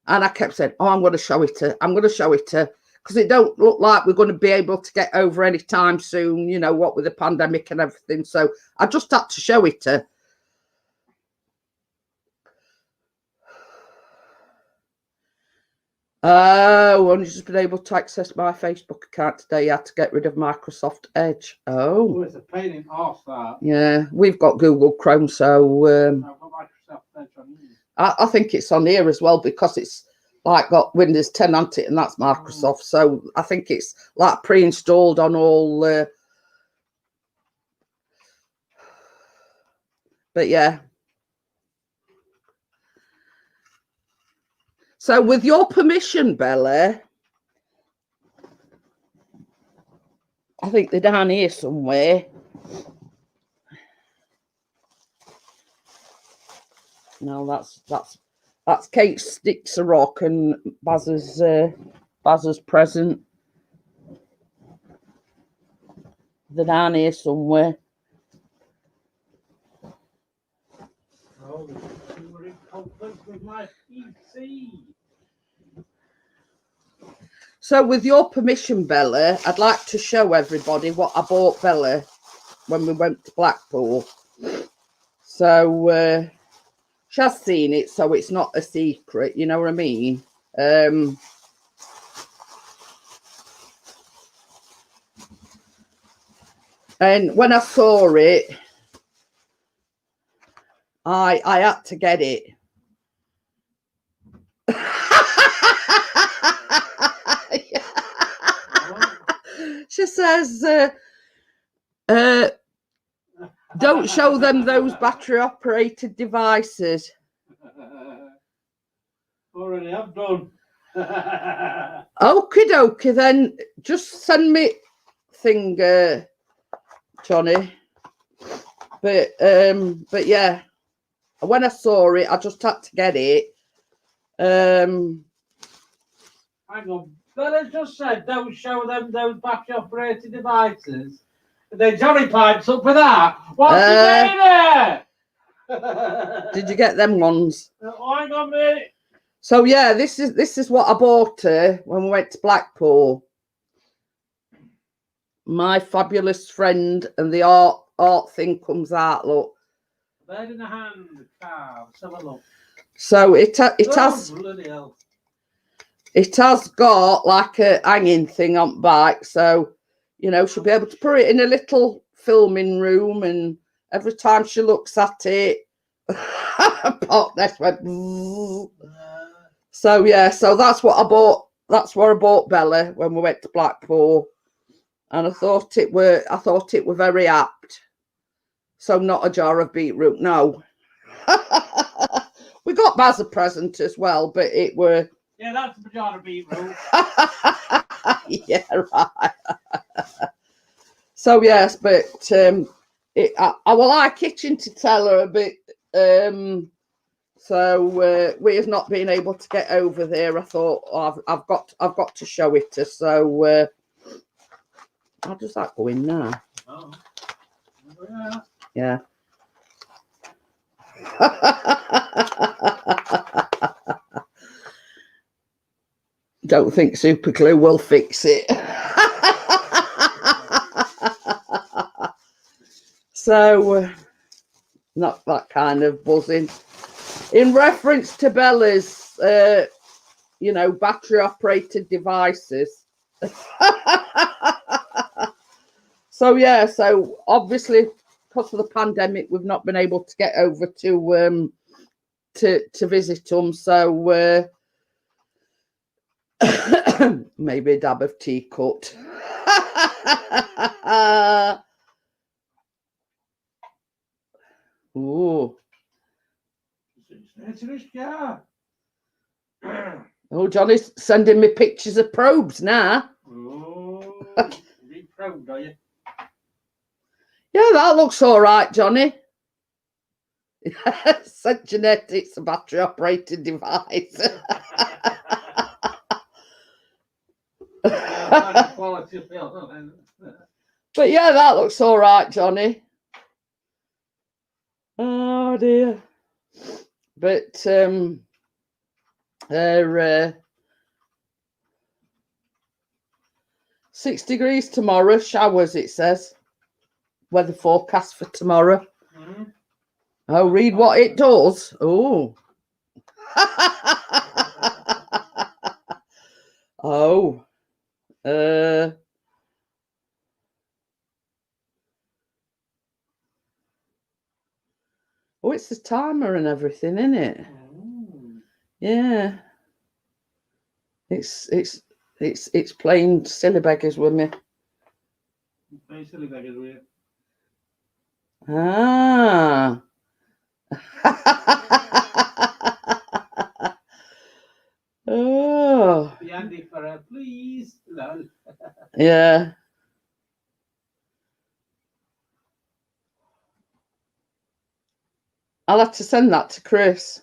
And I kept saying, "Oh, I'm going to show it to. I'm going to show it to," because it don't look like we're going to be able to get over any time soon. You know what, with the pandemic and everything. So I just had to show it to. Only just been able to access my Facebook account today. I had to get rid of Microsoft Edge. Oh, it's a pain in the arse, that. Yeah, we've got Google Chrome, so I've got Microsoft Edge on here. I think it's on here as well because it's like got Windows 10 on it, and that's Microsoft. So I think it's like pre-installed on all. But yeah. So with your permission, Bella, I think they're down here somewhere. No, that's Kate Sticks a Rock and Baz's present. They're down here somewhere. Oh, you were in conflict with my PC. So with your permission, Bella, I'd like to show everybody what I bought Bella when we went to Blackpool. So she has seen it, so it's not a secret, you know what I mean? And when I saw it, I had to get it. She says, don't show them those battery operated devices. Already have done. Okie dokie then, just send me thing, Johnny. But yeah, when I saw it, I just had to get it. Hang on. Bella just said don't show them those battery operated devices. And then Johnny pipes up for that. What's he doing there? Did you get them ones? Oh, hang on, mate. So yeah, this is what I bought her when we went to Blackpool. My fabulous friend, and the art thing comes out. Look. Bird in the hand, cow. Let's have a look. So it has. Bloody hell. It has got like a hanging thing on the back, so you know she'll be able to put it in a little filming room, and every time she looks at it, pot nest went. So yeah, so that's what I bought. That's what I bought Bella when we went to Blackpool, and I thought it were very apt. So not a jar of beetroot, no. We got Baz a present as well, but it were. Yeah, that's the vagina beetroot. Yeah, right. So yes, but I will like kitchen to tell her a bit. So we have not been able to get over there. I thought I've got to show it to. So how does that go in now? Oh. Yeah. Don't think super glue will fix it. So not that kind of buzzing. In reference to Bella's, battery operated devices. So yeah, so obviously because of the pandemic, we've not been able to get over to visit them. So maybe a dab of tea cut. Ooh. Oh, Johnny's sending me pictures of probes now. Oh, you proud, are you? Yeah, that looks all right, Johnny. Said Jeanette, it's a battery operated device. But yeah, that looks all right, Johnny. Oh dear. But 6 degrees tomorrow, showers it says. Weather forecast for tomorrow. Mm-hmm. Oh, read what it does. Oh. Oh. Oh, it's the timer and everything, isn't it? Mm. Yeah. It's playing silly beggars with me. Playing silly beggars with you. Ah. Oh. Be handy for her, please. No. Yeah. I'll have to send that to Chris.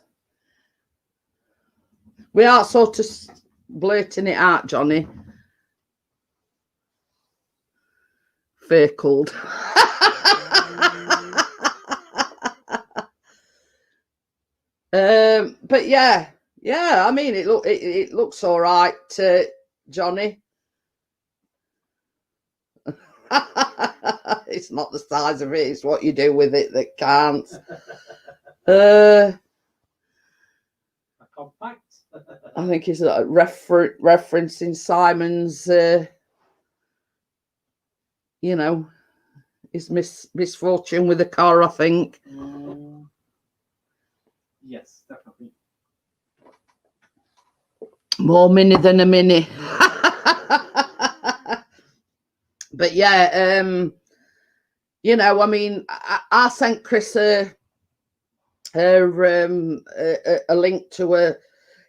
We are sort of blurting it out, Johnny. Fackled. But yeah. I mean, it looks all right, Johnny. It's not the size of it; it's what you do with it that counts. A compact. I think it's referencing Simon's, his misfortune with the car. I think. Yes, definitely. More mini than a mini. But yeah, I mean, I sent Chris a link to a.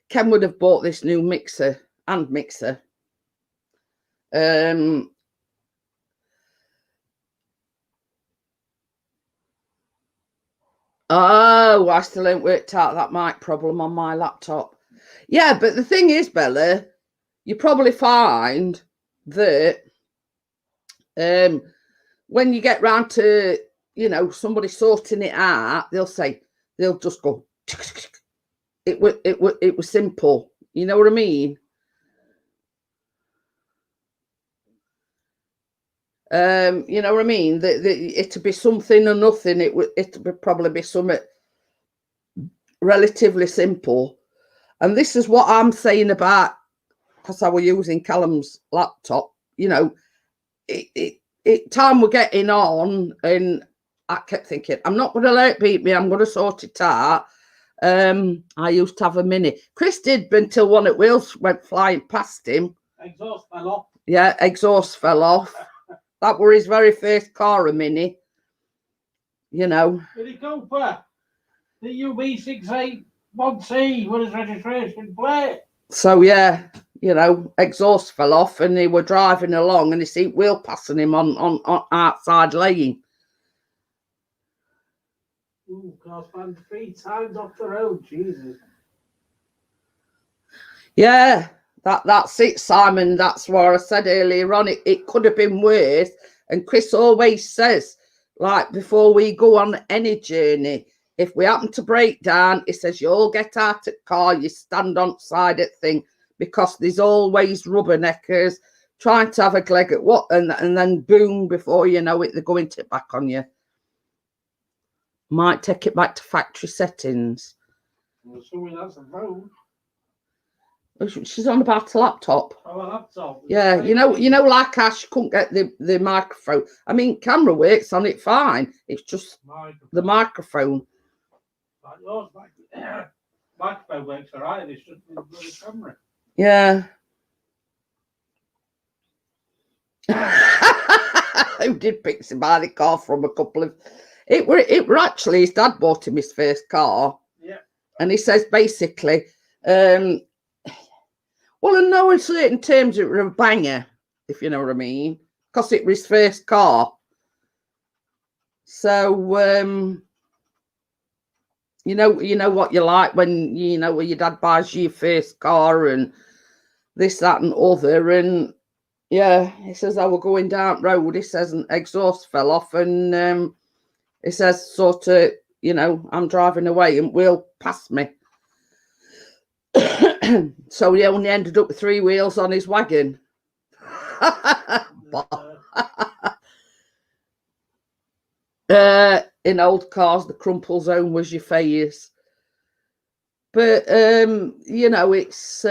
Ken would have bought this new mixer. Oh, I still ain't worked out that mic problem on my laptop. Yeah, but the thing is, Bella, you probably find that when you get round to, somebody sorting it out, they'll just go, it was simple. You know what I mean? You know what I mean? It'd be something or nothing. It would probably be something relatively simple. And this is what I'm saying about, because I was using Callum's laptop. Time we're getting on, and I kept thinking, I'm not going to let it beat me. I'm going to sort it out. I used to have a Mini. Chris did until one at wheels went flying past him. Exhaust fell off. Yeah, exhaust fell off. That were his very first car, a Mini. Did it go for the UB68 Monty with his registration plate. So yeah, you know, exhaust fell off, and they were driving along, and they see wheel passing him on outside lane. Ooh, cars banned 3 times off the road. Jesus. Yeah, that's it, Simon. That's what I said earlier on. It could have been worse. And Chris always says, like, before we go on any journey, if we happen to break down, he says, you all get out of the car, you stand on side at thing, because there's always rubberneckers trying to have a leg at what, and then boom, before you know it, they're going to back on you. Might take it back to factory settings. I'm assuming that's a phone. She's on about a laptop. Oh, a laptop. Yeah, you know, like how she couldn't get the microphone. I mean, camera works on it fine. It's just the microphone. Like yours, microphone works all right. It's just the camera. Yeah. Who did Pixie buy the car from a couple of... It were actually his dad bought him his first car. Yeah. And he says basically, well, in no uncertain terms, it were a banger, if you know what I mean, because it was his first car. So, you know what you like when, you know, when your dad buys you your first car and this, that and other. And yeah, he says, I were going down road, he says, an exhaust fell off, and he says, sort of, you know, I'm driving away and wheel past me. So he only ended up with 3 wheels on his wagon. In old cars, the crumple zone was your face. But you know, it's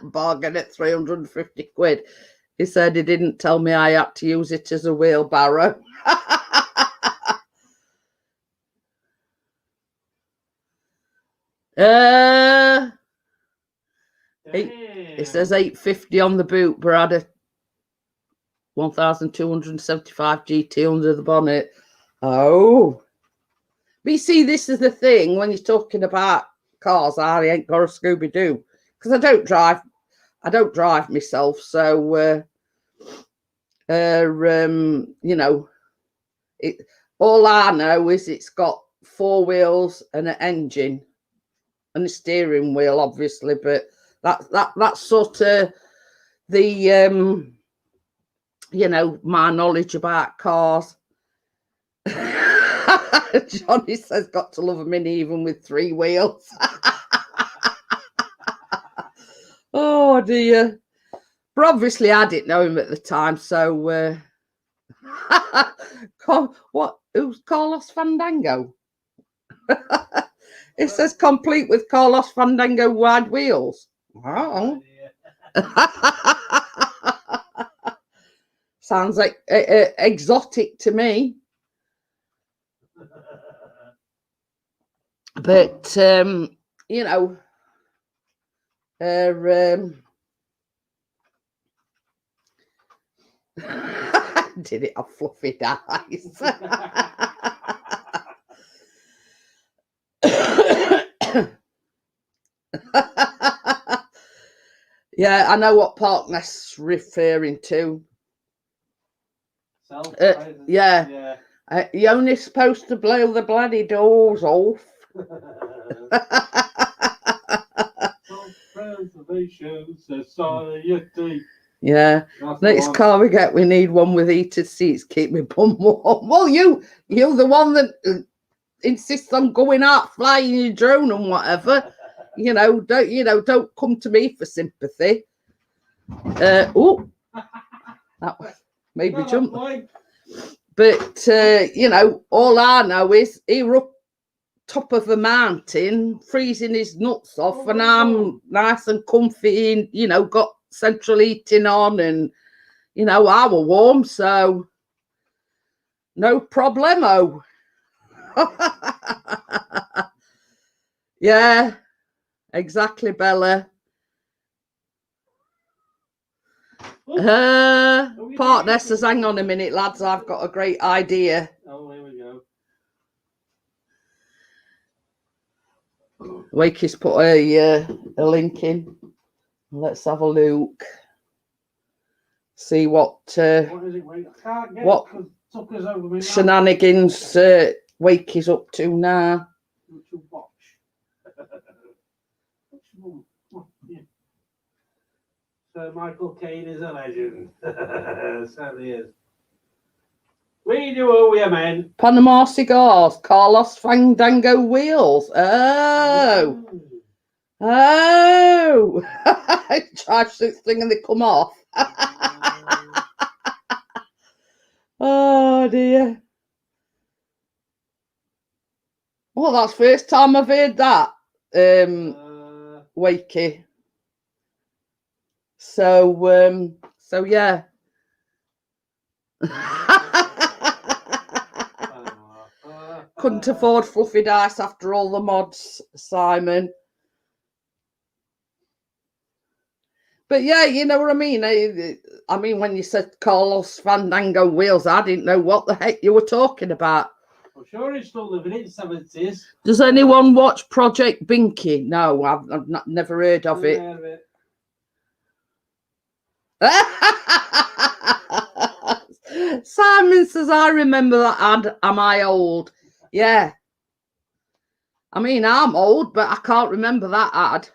bargain at 350 quid. He said he didn't tell me I had to use it as a wheelbarrow. It says 850 on the boot, but I had a 1275 GT under the bonnet. Oh, but you see, this is the thing when you're talking about cars. I ain't got a Scooby Doo because I don't drive. I don't drive myself, so you know, all I know is it's got 4 wheels and an engine and a steering wheel, obviously, but that's sort of the you know, my knowledge about cars. Johnny says, got to love a Mini even with 3 wheels. Oh dear. But obviously I didn't know him at the time, so what, who's Carlos Fandango? It says complete with Carlos Fandango wide wheels. Wow. Sounds like exotic to me. But you know, did it have fluffy eyes? Yeah, I know what Parknest's referring to. Yeah. You're only supposed to blow the bloody doors off. Self-preservation society. Yeah. Next car we get, we need one with heated seats. Keep me bum warm. Well, you're the one that insists on going out flying your drone and whatever. Don't come to me for sympathy. Oh, that made me jump. But you know, all I know is he were up top of a mountain, freezing his nuts off, and I'm nice and comfy, and you know, got central heating on, and you know, I were warm, so no problemo. Yeah, exactly, Bella. Partner says, hang on a minute, lads, I've got a great idea. Oh, here we go. Wakey's put a link in. Let's have a look. See what What is it? Wait, I can't get what it 'cause it took us over my shenanigans Wakey's up to now. to watch. Yeah. Sir Michael Caine is a legend. Certainly is. We do owe you, men. Panama Cigars, Carlos Fandango Wheels. Oh. Oh. Charge this thing and they come off. Oh dear. Well, that's first time I've heard that. Wakey. So yeah. Couldn't afford fluffy dice after all the mods, Simon. But yeah, you know what I mean. I mean, when you said Carlos Fandango Wheels, I didn't know what the heck you were talking about. I'm sure he's still living in the 70s. Does anyone watch Project Binky? No, I've never heard of it. Simon says, I remember that ad. Am I old? Yeah. I mean, I'm old, but I can't remember that ad.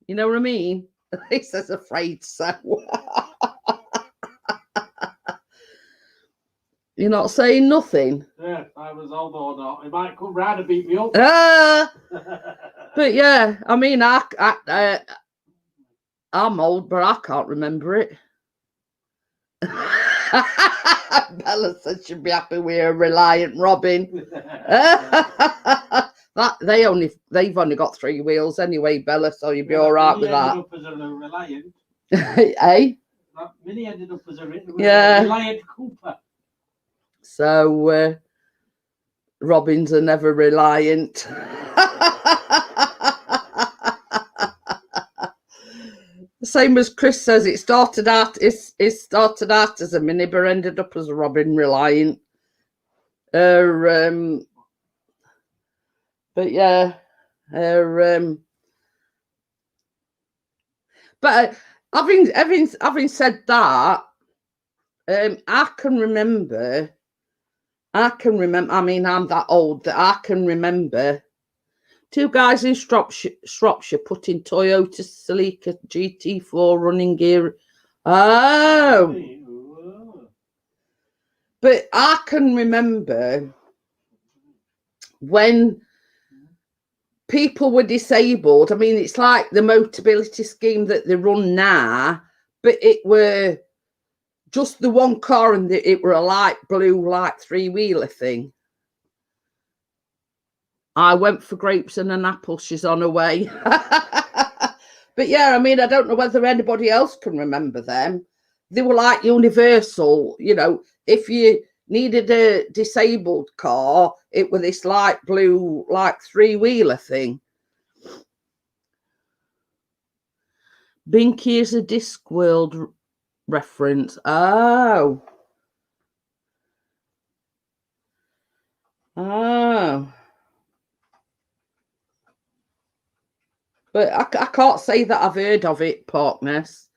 You know what I mean? He says, afraid so. You're not saying nothing? Yeah, I was old or not. He might come round and beat me up. But yeah, I mean, I'm old, but I can't remember it. Bella said she'd be happy with a Reliant Robin. They've only got 3 wheels anyway, Bella, so you'll be all right with that. Up as a Reliant. Eh? That Mini ended up as a Reliant Cooper. So Robins are never reliant. Same as Chris says, it started out as a Mini, but ended up as a Robin Reliant. But yeah, but having said that, I can remember. I mean, I'm that old that I can remember 2 guys in Shropshire putting Toyota Celica GT4 running gear. Oh. But I can remember when people were disabled. I mean, it's like the Motability scheme that they run now, but it were just the one car and it were a light blue, like 3-wheeler thing. I went for grapes and an apple. She's on her way. But yeah, I mean, I don't know whether anybody else can remember them. They were like universal, you know. If you needed a disabled car, it was this light blue, like 3-wheeler thing. Binky is a Discworld reference. Oh. But I can't say that I've heard of it, Porkness.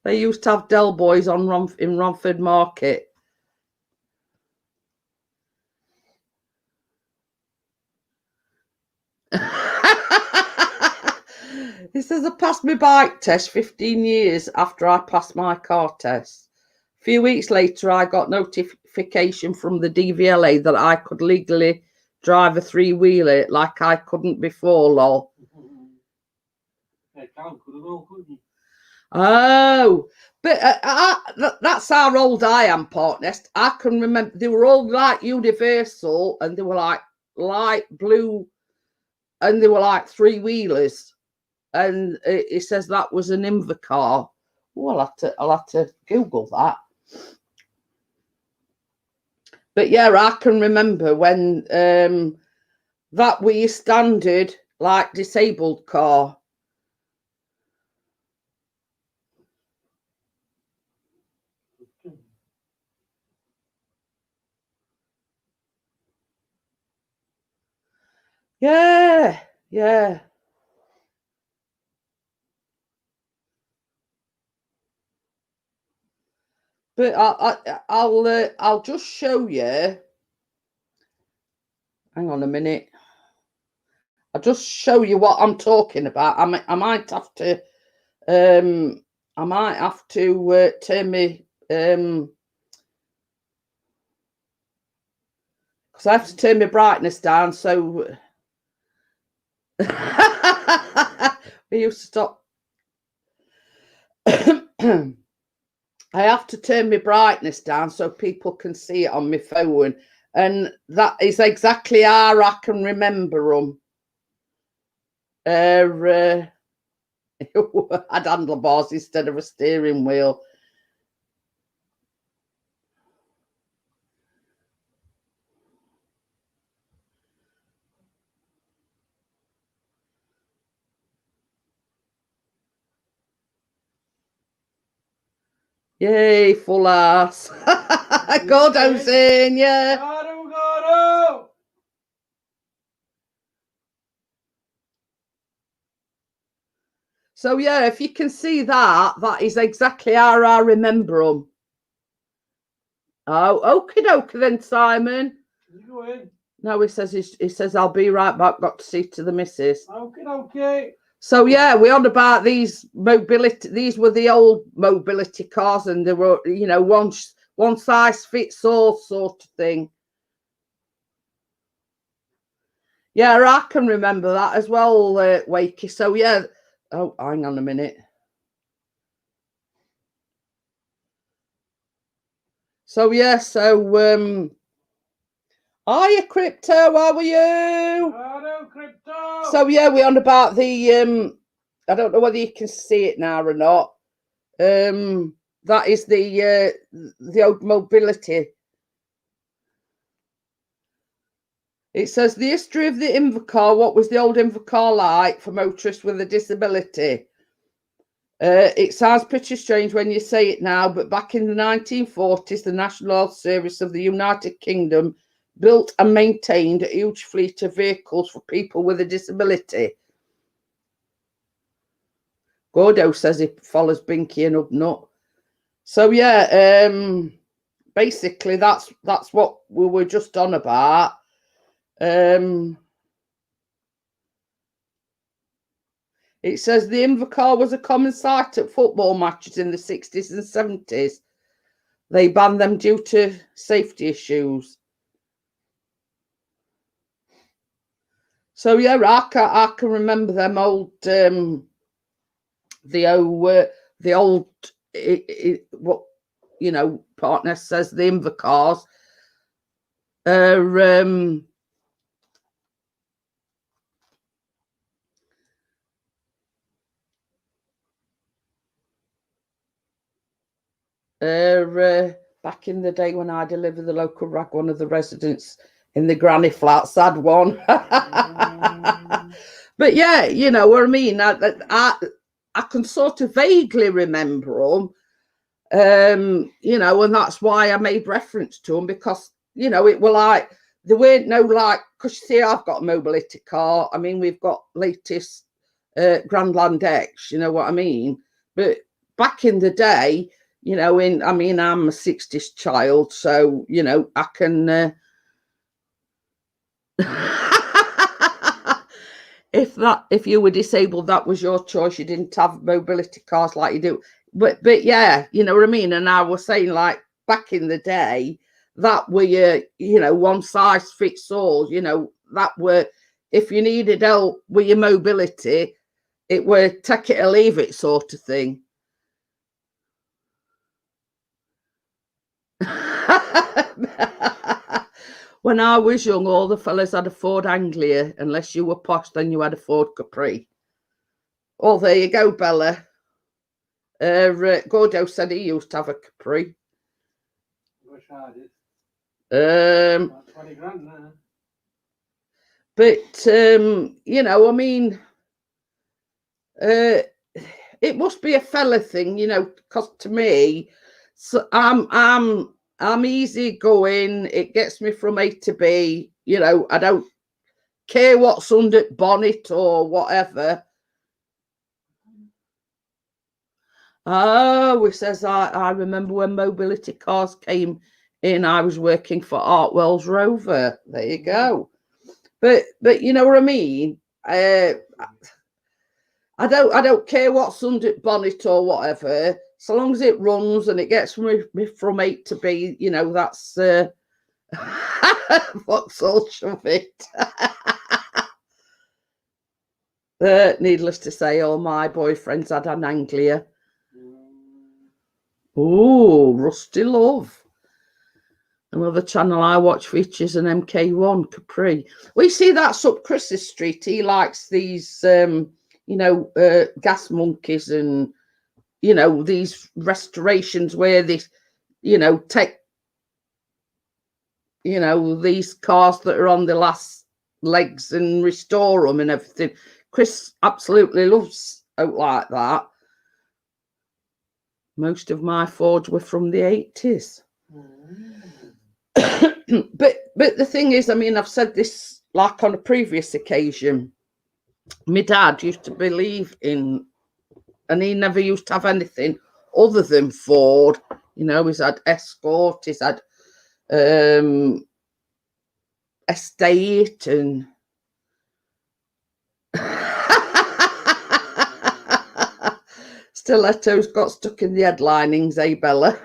They used to have Del Boys in Romford Market. He says, I passed my bike test 15 years after I passed my car test. A few weeks later, I got notification from the DVLA that I could legally drive a 3-wheeler like I couldn't before, lol. Oh, but that's how old I am, Porknest. I can remember they were all like universal and they were like light blue and they were like 3-wheelers. And it says that was an Invacar. Oh, I'll have to Google that. But yeah, I can remember when that was your standard, like, disabled car. Yeah, yeah. But I'll just show you. Hang on a minute. I'll just show you what I'm talking about. I might have to turn me because I have to turn my brightness down. So we used to stop. I have to turn my brightness down so people can see it on my phone. And that is exactly how I can remember them. I'd handlebars instead of a steering wheel. Yay, full ass. Gordo's in, yeah. Gordo. So, yeah, if you can see that, that is exactly how I remember them. Oh, okie dokie then, Simon. You go in. No, he says I'll be right back. Got to see to the missus. Okay. So yeah, we on about these mobility. These were the old mobility cars, and they were, you know, one size fits all sort of thing. Yeah, I can remember that as well, Wakey. So yeah. Oh, hang on a minute. So yeah, so hiya, Crypto. How are you? Hello, Crypto. So yeah, we're on about the I don't know whether you can see it now or not. That is the old mobility. It says the history of the Invercar. What was the old Invercar like for motorists with a disability? It sounds pretty strange when you say it now, but back in the 1940s, the National Health Service of the United Kingdom built and maintained a huge fleet of vehicles for people with a disability. Gordo says he follows Binky and Hubnut. So yeah, basically that's what we were just on about. It says the Invercar was a common sight at football matches in the 60s and 70s. They banned them due to safety issues. So yeah, I can remember them old, the old, what, you know, partner says the Invercars are back in the day when I delivered the local rag, one of the residents in the granny flats had one. But yeah, you know what I mean. I can sort of vaguely remember them, you know, and that's why I made reference to them, because, you know, it were like, there weren't no like, because you see, I've got a mobility car. I mean, we've got latest Grandland X, you know what I mean? But back in the day, you know, I mean, I'm a 60s child, so, you know, I can... if you were disabled, that was your choice. You didn't have mobility cars like you do. But yeah, you know what I mean? And I was saying, like, back in the day, that were your, you know, one size fits all, you know, that were, if you needed help with your mobility, it were take it or leave it sort of thing. When I was young, all the fellas had a Ford Anglia. Unless you were posh, then you had a Ford Capri. Oh, there you go, Bella. Gordo said he used to have a Capri. Wish I did. About 20 grand now. But you know, I mean, it must be a fella thing, you know, because to me, so I'm easy going. It gets me from A to B. You know, I don't care what's under bonnet or whatever. Oh, he says, I remember when mobility cars came in, I was working for Artwell's Rover. There you go. But you know what I mean? I don't care what's under bonnet or whatever, so long as it runs and it gets me from A to B, you know, that's Vauxhall shove it. Needless to say, all my boyfriends had an Anglia. Oh, Rusty Love. Another channel I watch features an MK1 Capri. We see that's up Chris's street. He likes these, you know, gas monkeys and, you know, these restorations where this, you know, take, you know, these cars that are on the last legs and restore them and everything. Chris absolutely loves out like that. Most of my Fords were from the 80s. But the thing is, I mean, I've said this like on a previous occasion. My dad used to believe in, and he never used to have anything other than Ford. You know, he's had Escort, he's had Estate, and Stilettos got stuck in the headlinings, eh, Bella?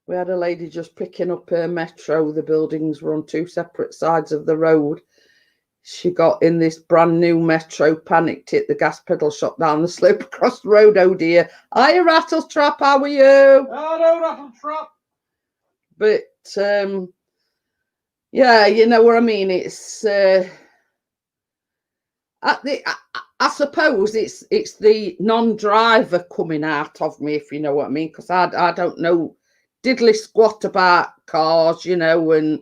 We had a lady just picking up her metro. The buildings were on two separate sides of the road. She got in this brand new metro, panicked, hit the gas pedal, shot down the slope across the road. Oh dear. Hiya, Rattletrap, how are you? Hello, Rattletrap. But yeah, you know what I mean. It's I suppose it's the non-driver coming out of me, if you know what I mean, because I don't know diddly squat about cars, you know, and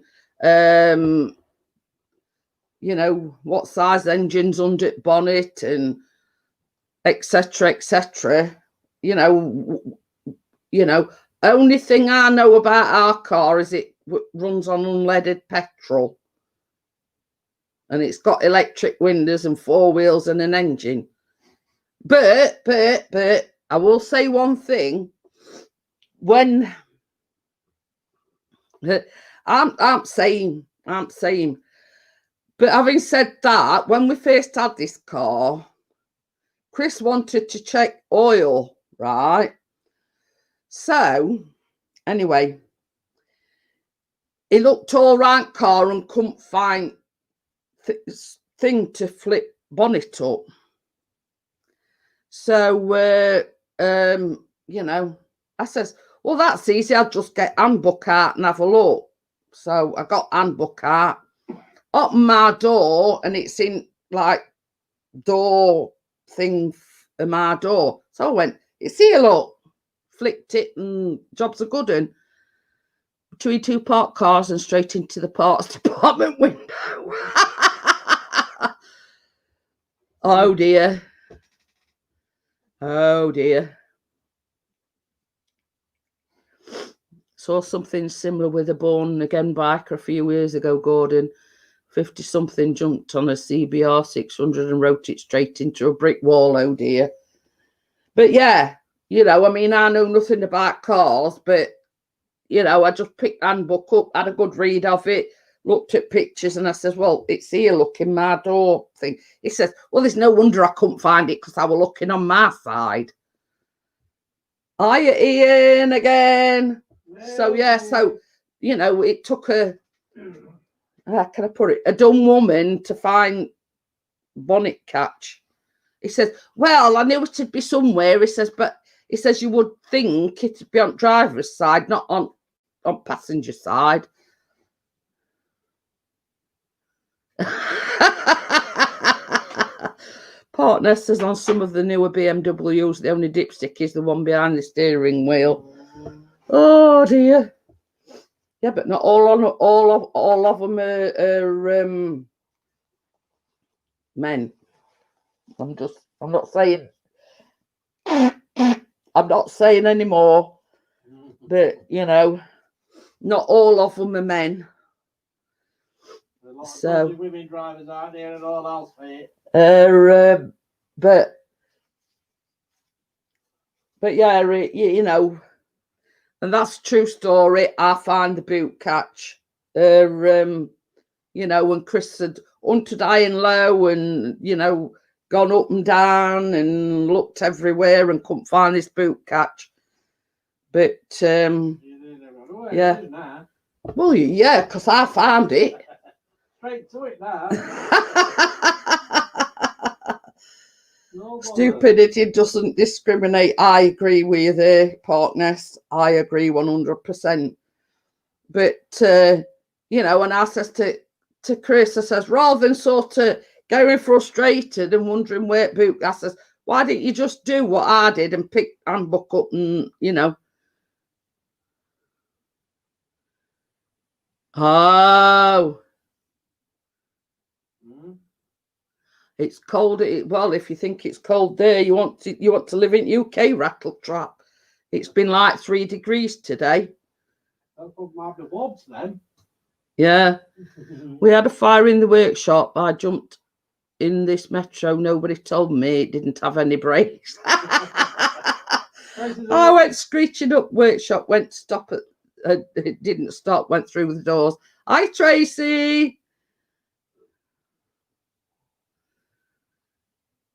you know, what size engines under bonnet and etc. etc. You know, only thing I know about our car is it runs on unleaded petrol. And it's got electric windows and four wheels and an engine. But I will say one thing. When I'm saying, but having said that, when we first had this car, Chris wanted to check oil, right? So anyway, he looked all right car and couldn't find thing to flip bonnet up. So you know, I says, well, that's easy, I'll just get handbook out and have a look. So I got handbook out, opened my door, and it's in like door thing of my door. So I went, it's here, look, flicked it, and job's a good one. Between two parked cars and straight into the parts department window. Oh dear. Oh dear. Saw something similar with a born again biker a few years ago, Gordon. 50 something jumped on a CBR 600 and wrote it straight into a brick wall. Oh dear. But yeah, you know, I mean, I know nothing about cars, but you know, I just picked handbook up, had a good read of it, looked at pictures, and I says, well, it's here, look, in my door thing. He says, well, there's no wonder I couldn't find it because I was looking on my side. Hiya, Ian, again. So, yeah, so, you know, it took a, how can I put it, a dumb woman to find bonnet catch. He says, well, I knew it'd be somewhere. He says, but he says, you would think it'd be on driver's side, not on passenger side. Partner says on some of the newer BMWs, the only dipstick is the one behind the steering wheel. Oh dear. Yeah, but not all of them are men. I'm not saying I'm not saying anymore, but you know, not all of them are men. A lot of So- dodgy women drivers out there and all else, mate. But yeah, you know, and that's a true story. I find the boot catch. You know, when Chris had hunted high and low and, you know, gone up and down and looked everywhere and couldn't find his boot catch. But, yeah. Well, yeah, because I found it. Straight to it now. No bother. Stupidity doesn't discriminate. I agree with you there, partners. I agree 100%. But, you know, and I says to Chris, I says, rather than sort of going frustrated and wondering where boot, I says, why didn't you just do what I did and pick handbook up and, you know. Oh, it's cold. Well, if you think it's cold there, you want to live in UK, rattle trap. It's been like 3 degrees today. I'll put my bobs then. Yeah. We had a fire in the workshop. I jumped in this metro. Nobody told me it didn't have any brakes. I went screeching up workshop, went to stop at, it didn't stop, went through the doors. Hi, Tracy.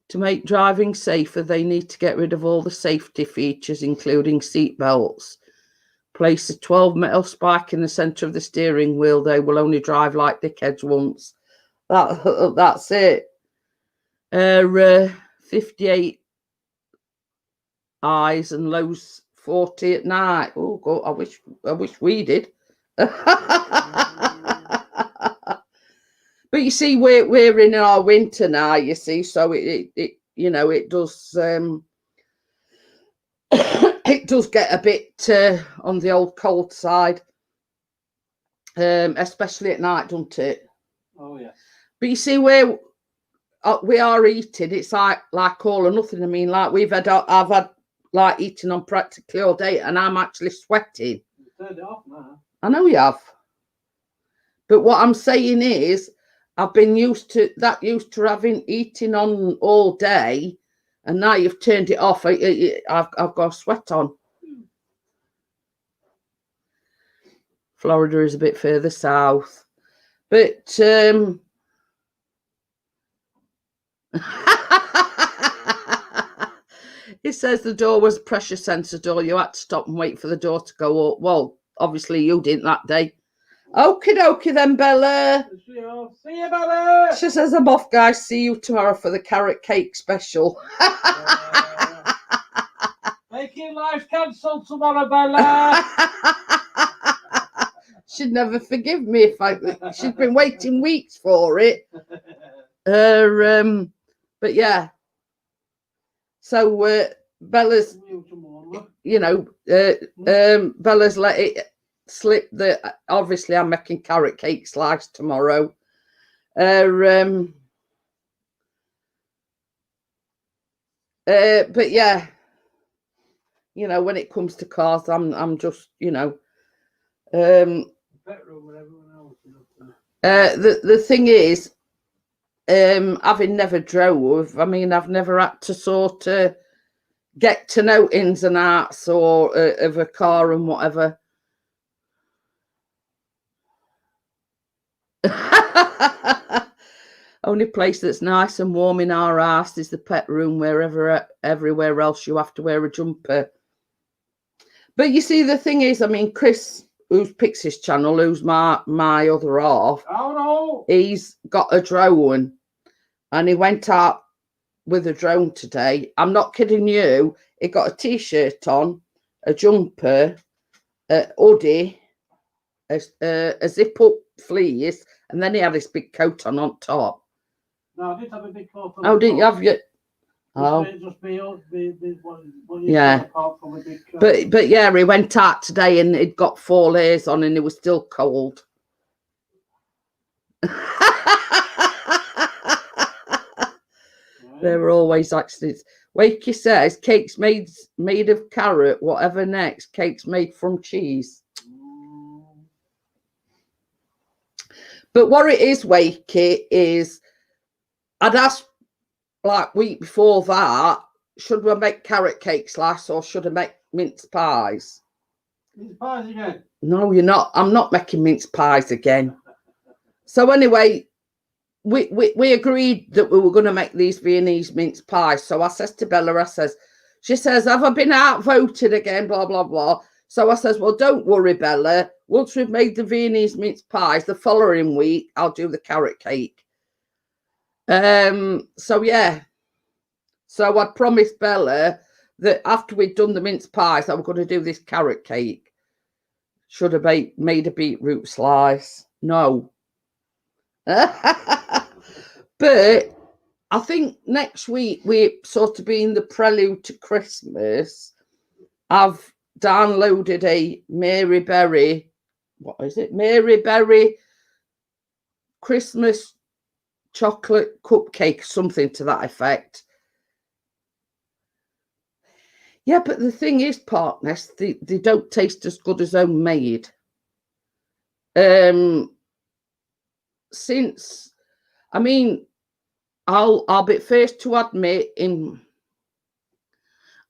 To make driving safer, they need to get rid of all the safety features, including seat belts. Place a 12 metal spike in the centre of the steering wheel. They will only drive like dickheads once. That's it. 58 highs and lows 40 at night. Oh God, I wish we did. But you see, we're in our winter now, you see, so it you know, it does it does get a bit on the old cold side, especially at night, doesn't it? Oh yeah. But you see, where we are eating, it's like all or nothing. I mean, like I've had like eating on practically all day, and I'm actually sweating. You turned it off now. I know you have, but what I'm saying is, I've been used to having eating on all day, and now you've turned it off. I've got a sweat on. Florida is a bit further south, but it says the door was a pressure sensor door. You had to stop and wait for the door to go up. Well, obviously you didn't that day. Okie dokie then, Bella. See you, Bella. She says, I'm off, guys. See you tomorrow for the carrot cake special. Making life cancelled tomorrow, Bella. She'd never forgive me if she'd been waiting weeks for it. But yeah. So Bella's, you know, Bella's let it slip that obviously I'm making carrot cake slice tomorrow. But yeah, you know, when it comes to cars, I'm just, you know, the thing is, having never drove, I mean, I've never had to sort of get to know ins and outs or of a car and whatever. Only place that's nice and warm in our house is the pet room. Everywhere else you have to wear a jumper. But you see, the thing is, I mean, Chris, who's Pixie's channel, who's my other half, oh no, he's got a drone, and he went out with a drone today. I'm not kidding you. He got a t-shirt on, a jumper, a hoodie, a zip-up fleece, and then he had this big coat on top. No, I did have a big coat on. Oh, didn't you have your? Oh, yeah. But yeah, he went out today and he'd got 4 layers on, and it was still cold. There were always accidents. Wakey says cakes made of carrot, whatever next. Cakes made from cheese. But what it is, Wakey, is I'd asked like week before that, should we make carrot cakes last or should I make mince pies? Mince pies again? No, you're not. I'm not making mince pies again. So anyway, we agreed that we were going to make these Viennese mince pies. So I says to Bella, she says, have I been outvoted again? Blah, blah, blah. So I says, well, don't worry, Bella. Once we've made the Viennese mince pies, the following week, I'll do the carrot cake. So yeah. So I'd promised Bella that after we'd done the mince pies, I was going to do this carrot cake. Should have made a beetroot slice. No. But I think next week, we're sort of being the prelude to Christmas. I've downloaded a Mary Berry, what is it? Mary Berry Christmas chocolate cupcake, something to that effect. Yeah, but the thing is, partners, they don't taste as good as homemade. Since, I mean, I'll be first to admit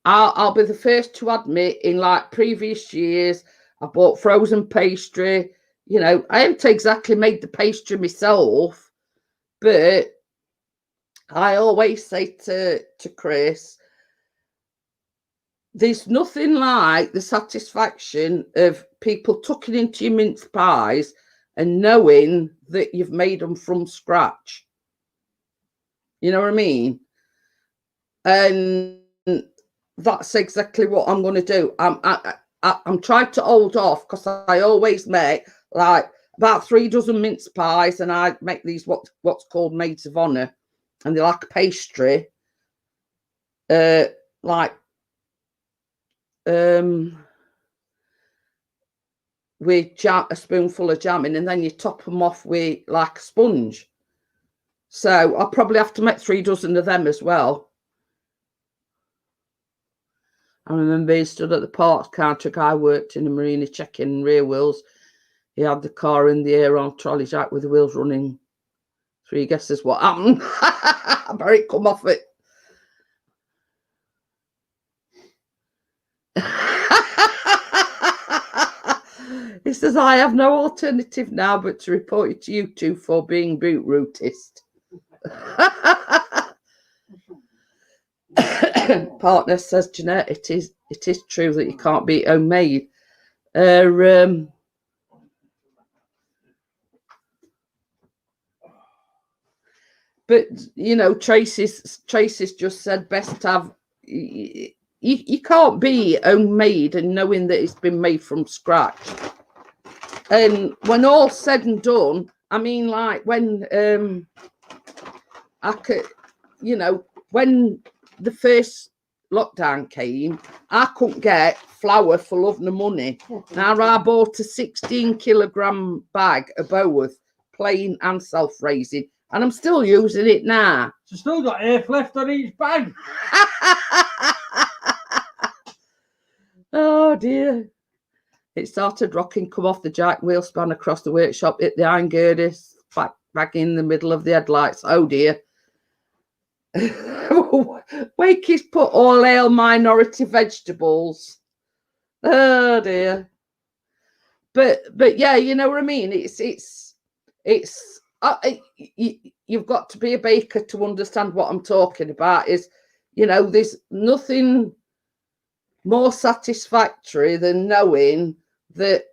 I'll be the first to admit in like previous years, I bought frozen pastry. You know, I haven't exactly made the pastry myself, but I always say to Chris, there's nothing like the satisfaction of people tucking into your mince pies and knowing that you've made them from scratch. You know what I mean? And that's exactly what I'm going to do. I'm trying to hold off because I always make like about 3 dozen mince pies, and I make these what's called maids of honor, and they're like pastry, like with a spoonful of jam in, and then you top them off with like a sponge. So I'll probably have to make 3 dozen of them as well. I remember he stood at the parts counter. A guy worked in a marina checking rear wheels. He had the car in the air on trolley jack with the wheels running. 3 guesses what happened. I better it come off it. He says, I have no alternative now but to report you to you two for being beetrootist. Partner says, Jeanette, it is true that you can't beat homemade. But you know, Tracy's just said best to have. You can't be homemade and knowing that it's been made from scratch. And when all's said and done, I mean, like when I could, you know, when the first lockdown came, I couldn't get flour for love nor money. Now I bought a 16-kilogram bag of both plain and self-raising, and I'm still using it now. So still got half left on each bag. Oh dear. It started rocking, come off the jack, wheel span across the workshop, hit the iron girders, back in the middle of the headlights. Oh dear. Wakey's put all ale minority vegetables. Oh dear. But yeah, you know what I mean? You've got to be a baker to understand what I'm talking about. Is, you know, there's nothing more satisfactory than knowing that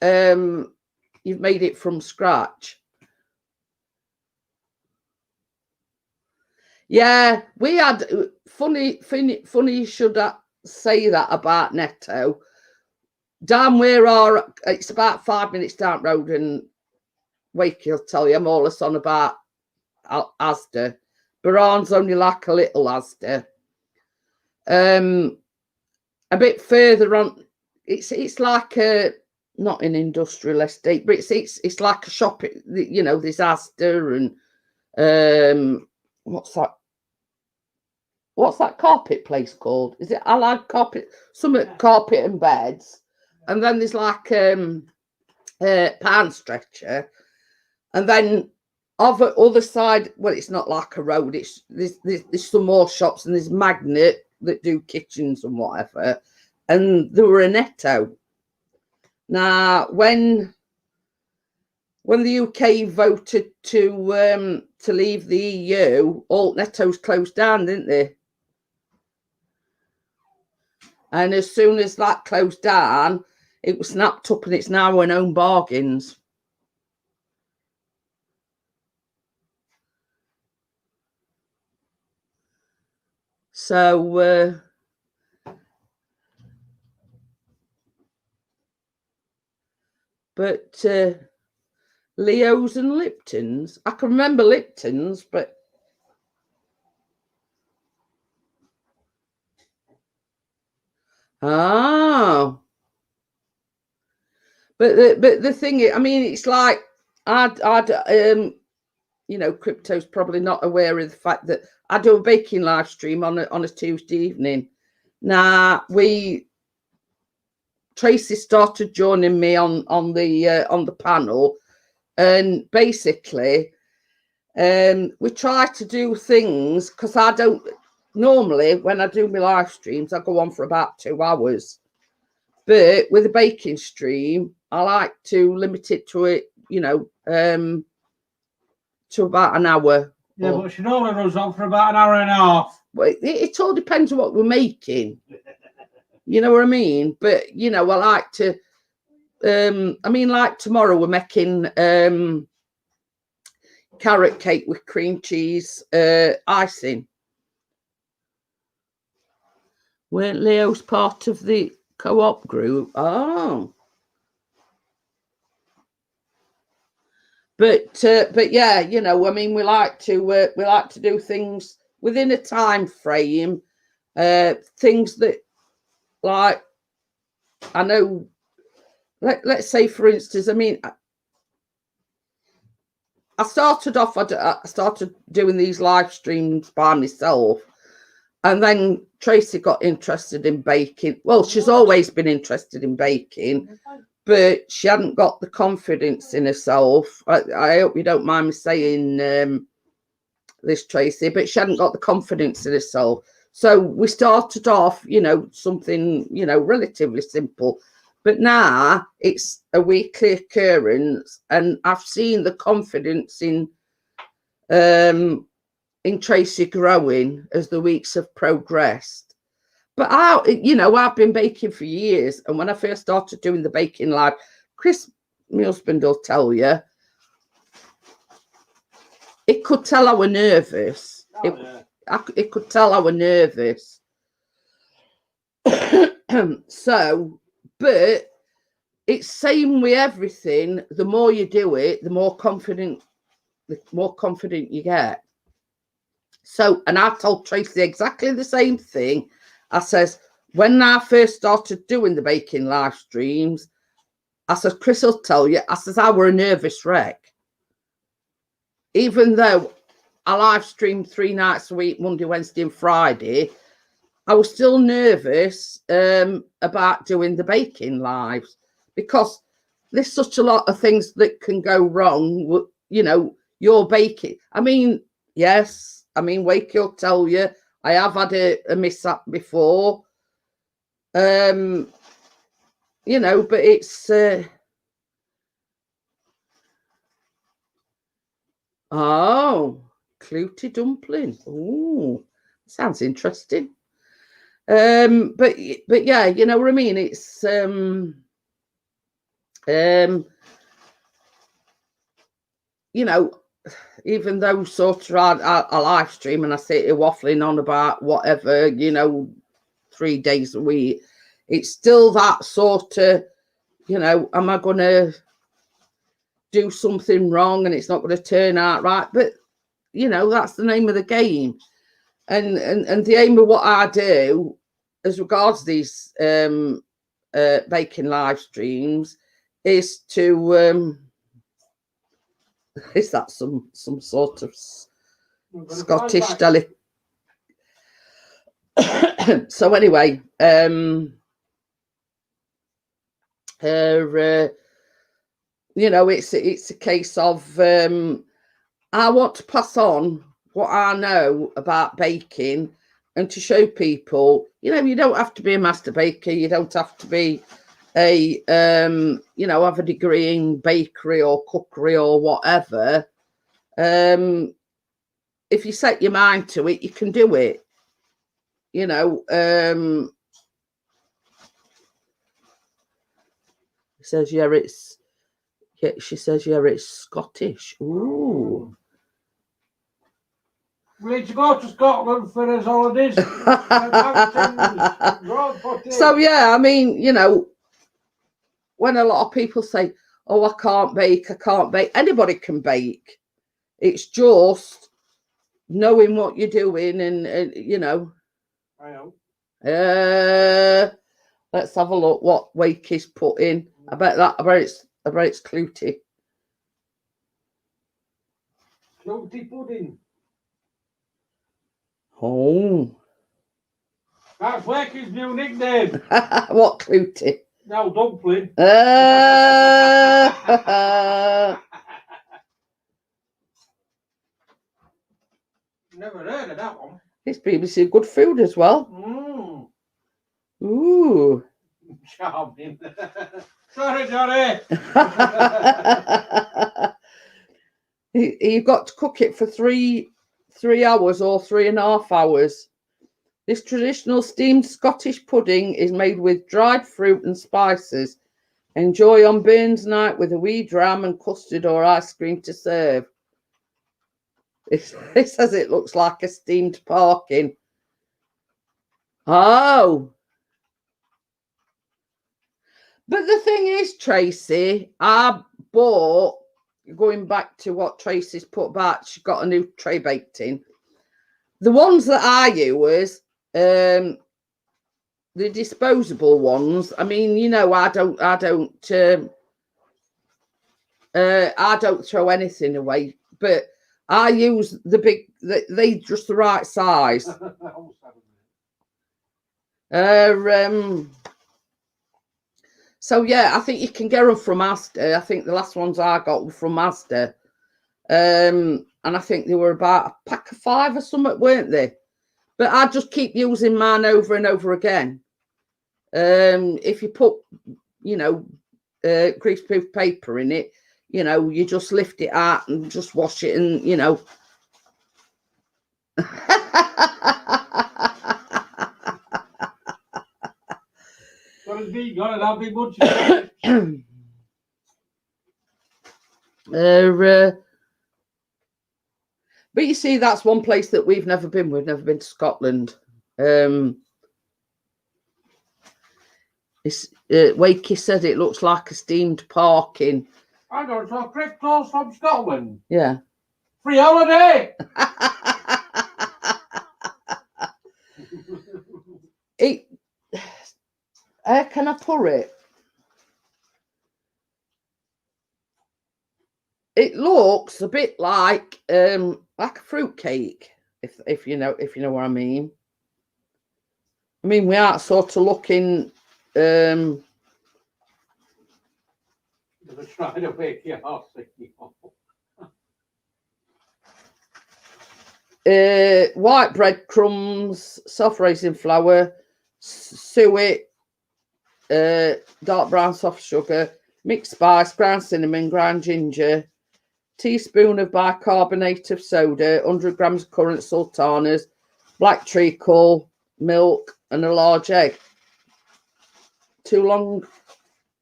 you've made it from scratch. Yeah, we had funny you should say that about Netto. Down where it's about 5 minutes down road, and Wakey will tell you I'm always on about Asda. Baran's only like a little Asda. A bit further on, it's like a, not an industrial estate, but it's like a shop. You know, there's Asda and what's that? what's that carpet place called? Is it Allied Carpet? Carpet and beds. And then there's like Pound Stretcher. And then of the other side, well, it's not like a road. It's there's some more shops, and there's Magnet that do kitchens and whatever. And there were a Netto. Now, when the UK voted to leave the EU, all Netto's closed down, didn't they? And as soon as that closed down, it was snapped up, and it's now an Own Bargains. So but Leo's and Lipton's, I can remember Lipton's, but but the thing is, I mean, it's like I'd you know, Crypto's probably not aware of the fact that I do a baking live stream on a Tuesday evening. Now Tracy started joining me on the panel, and basically we try to do things, because I don't normally, when I do my live streams, I go on for about 2 hours, but with a baking stream I like to limit it to it, you know, to about an hour. Yeah, but she normally runs on for about an hour and a half. Well, it all depends on what we're making. You know what I mean? But, you know, I like to, I mean, like tomorrow we're making carrot cake with cream cheese icing. Weren't Leo's part of the co-op group? Oh. But yeah, you know, I mean, we like to do things within a time frame, things that, like, I know, let's say, for instance, I mean, I started off, I started doing these live streams by myself, and then Tracy got interested in baking. Well, she's always been interested in baking, but she hadn't got the confidence in herself. I hope you don't mind me saying this, Tracy, but she hadn't got the confidence in herself. So we started off, you know, something, you know, relatively simple. But now it's a weekly occurrence, and I've seen the confidence in Tracy growing as the weeks have progressed. But I've been baking for years, and when I first started doing the baking live, Chris, my husband, will tell you, it could tell I were nervous. It could tell I were nervous. So, but it's same with everything. The more you do it, the more confident you get. So, and I told Tracy exactly the same thing. I says, when I first started doing the baking live streams, I says, Chris will tell you, I says, I were a nervous wreck. Even though I live streamed 3 nights a week, Monday, Wednesday and Friday, I was still nervous about doing the baking lives, because there's such a lot of things that can go wrong. You know, you're baking. I mean, yes, I mean, Wakey will tell you, I have had a mishap before. You know, but it's oh, clouty dumpling. Oh, sounds interesting. But yeah, you know what I mean? It's you know, even though sort of I live stream and I sit here waffling on about whatever, you know, 3 days a week, it's still that sort of, you know, am I going to do something wrong and it's not going to turn out right? But, you know, that's the name of the game. And the aim of what I do as regards these baking live streams is to is that some sort of Scottish delicacy? So anyway, you know, it's a case of I want to pass on what I know about baking and to show people, you know, you don't have to be a master baker, you don't have to be a you know, have a degree in bakery or cookery or whatever. If you set your mind to it, you can do it. You know, says, yeah, it's, yeah, she says, yeah, it's Scottish. Ooh. We need to go to Scotland for his holidays. So, yeah, I mean, you know, when a lot of people say, oh, I can't bake, anybody can bake. It's just knowing what you're doing and you know. I know. Let's have a look what Wakey's put in. I bet it's Clooty. Clooty pudding. Oh. That's Wakey's new nickname. What Clooty? No, dumpling. Never heard of that one. It's BBC Good Food as well. Ooh. Charming. Sorry, Johnny. You've got to cook it for 3 hours or 3.5 hours. This traditional steamed Scottish pudding is made with dried fruit and spices. Enjoy on Burns night with a wee dram and custard or ice cream to serve. It says it looks like a steamed parkin. Oh. But the thing is, Tracy, I bought, going back to what Tracy's put back, she got a new tray baked in. The ones that I use, the disposable ones, I mean, you know, I don't throw anything away, but I use the big, they just the right size. So yeah, I think you can get them from Asda. I think the last ones I got were from Asda. And I think they were about a pack of 5 or something, weren't they? But I just keep using mine over and over again. If you put, you know, greaseproof paper in it, you know, you just lift it out and just wash it and, you know. But you see, that's one place that we've never been. We've never been to Scotland. Wakey said it looks like a steamed parkin. I don't know, Chris Close from Scotland. Yeah. Free holiday. How can I put it? It looks a bit like a fruit cake, if you know what I mean. I mean, we are sort of looking. Never tried to wake you up. White breadcrumbs, soft raisin flour, suet, dark brown soft sugar, mixed spice, ground cinnamon, ground ginger, teaspoon of bicarbonate of soda, 100 grams of currant sultanas, black treacle, milk, and a large egg. 2 long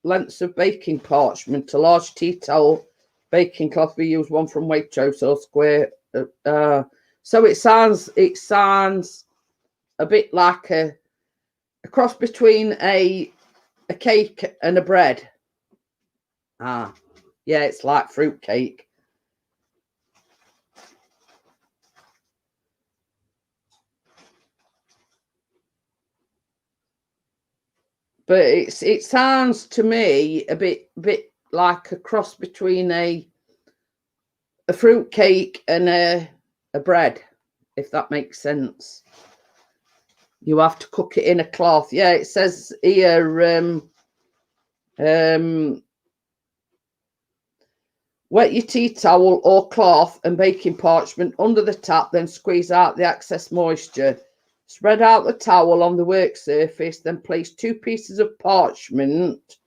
lengths of baking parchment, a large tea towel, baking cloth. We use one from Waitrose or Square. So it sounds a bit like a cross between a cake and a bread. Yeah, it's like fruit cake. But it sounds to me a bit like a cross between a fruit cake and a bread, if that makes sense. You have to cook it in a cloth. Yeah, it says here, wet your tea towel or cloth and baking parchment under the tap, then squeeze out the excess moisture. Spread out the towel on the work surface, then place 2 pieces of parchment,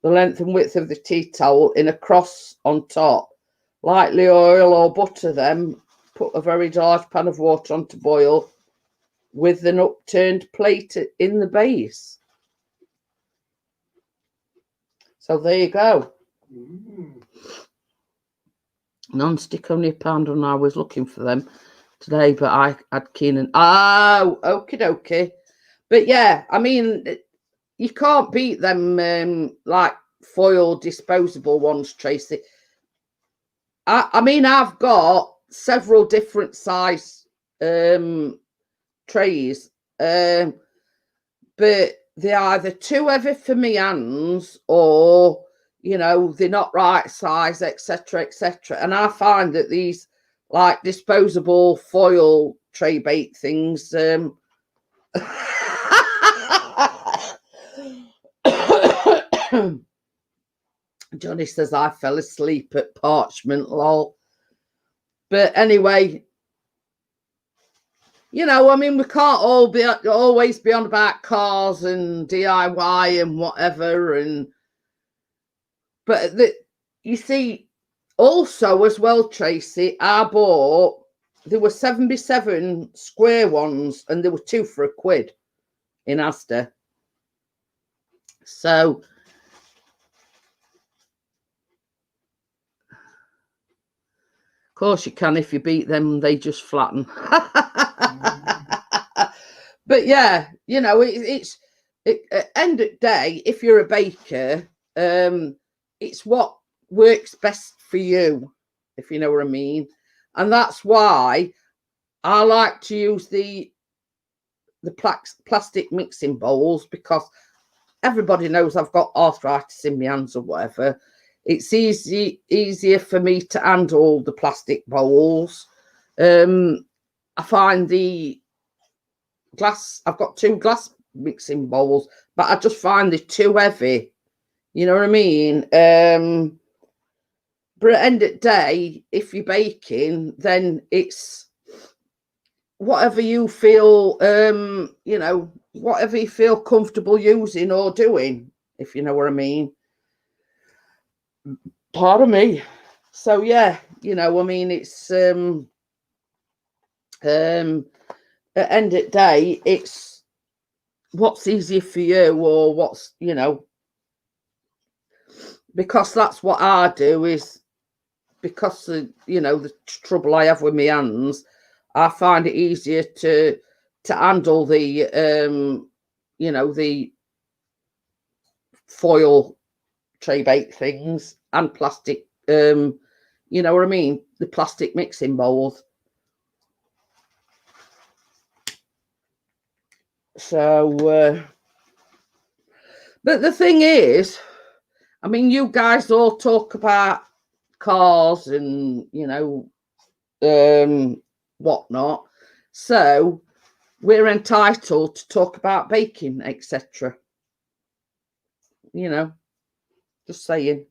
the length and width of the tea towel, in a cross on top. Lightly oil or butter them. Put a very large pan of water on to boil with an upturned plate in the base. So there you go. Non-stick only £1, and I was looking for them today, but I had Keenan. Oh, okie dokie. But yeah, I mean, you can't beat them like foil disposable ones, Tracy. I mean, I've got several different size trays, but they're either too heavy for me hands, or you know, they're not right size, etc., etc. And I find that these like disposable foil tray bake things Johnny says I fell asleep at parchment, lol. But anyway, you know, I mean, we can't always be on about cars and DIY and whatever. But you see, also as well, Tracy, I bought, there were 77 square ones, and there were 2 for £1 in Asda. So of course you can, if you beat them, they just flatten. But yeah, you know, it's at end of the day, if you're a baker, it's what works best for you, if you know what I mean. And that's why I like to use the plastic mixing bowls, because everybody knows I've got arthritis in my hands or whatever. It's easier for me to handle the plastic bowls. I find the glass, I've got 2 glass mixing bowls, but I just find they're too heavy. You know what I mean? But at the end of the day, if you're baking, then it's whatever you feel, you know, whatever you feel comfortable using or doing, if you know what I mean. Pardon me. So yeah, you know, I mean, it's at the end of the day, it's what's easier for you, or what's, you know, because that's what I do, is because of, you know, the trouble I have with my hands, I find it easier to handle the you know, the foil tray bake things and plastic, you know what I mean, the plastic mixing bowls. So but the thing is, I mean, you guys all talk about cars and, you know, whatnot, so we're entitled to talk about baking, etc. You know, just saying.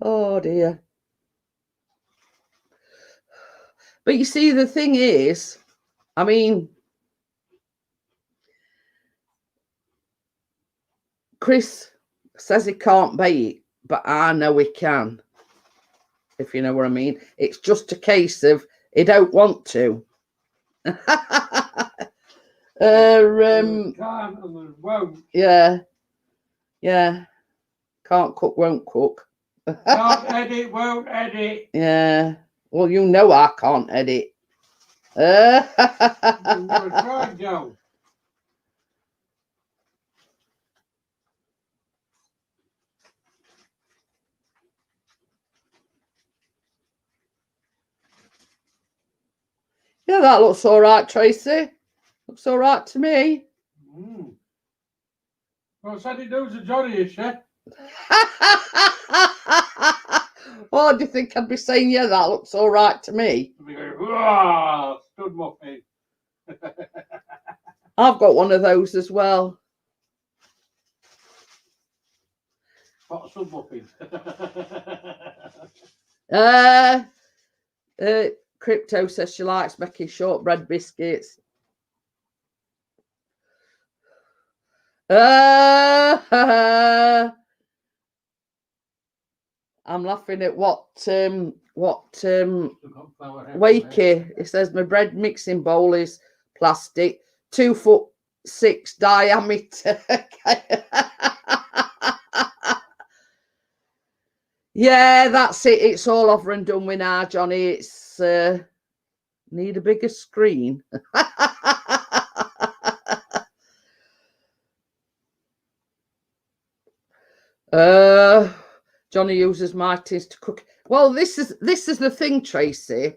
Oh dear. But you see, the thing is, I mean, Chris says he can't bake, but I know he can, if you know what I mean. It's just a case of he don't want to. Yeah. Yeah. Can't cook, won't cook. Can't edit, won't edit. Yeah. Well, you know I can't edit. You've never tried, Joe. Yeah, that looks all right, Tracy. Looks all right to me. Well, said it does a Johnny, is she? What do you think I'd be saying? Yeah, that looks all right to me. We go, stud muffin. I've got one of those as well. What stud muffin? Crypto says she likes making shortbread biscuits. I'm laughing at what Wakey. It says my bread mixing bowl is plastic, 2'6" diameter. Yeah, that's it. It's all over and done with now, Johnny. It's need a bigger screen. Johnny uses my tins to cook. Well, this is the thing, Tracy.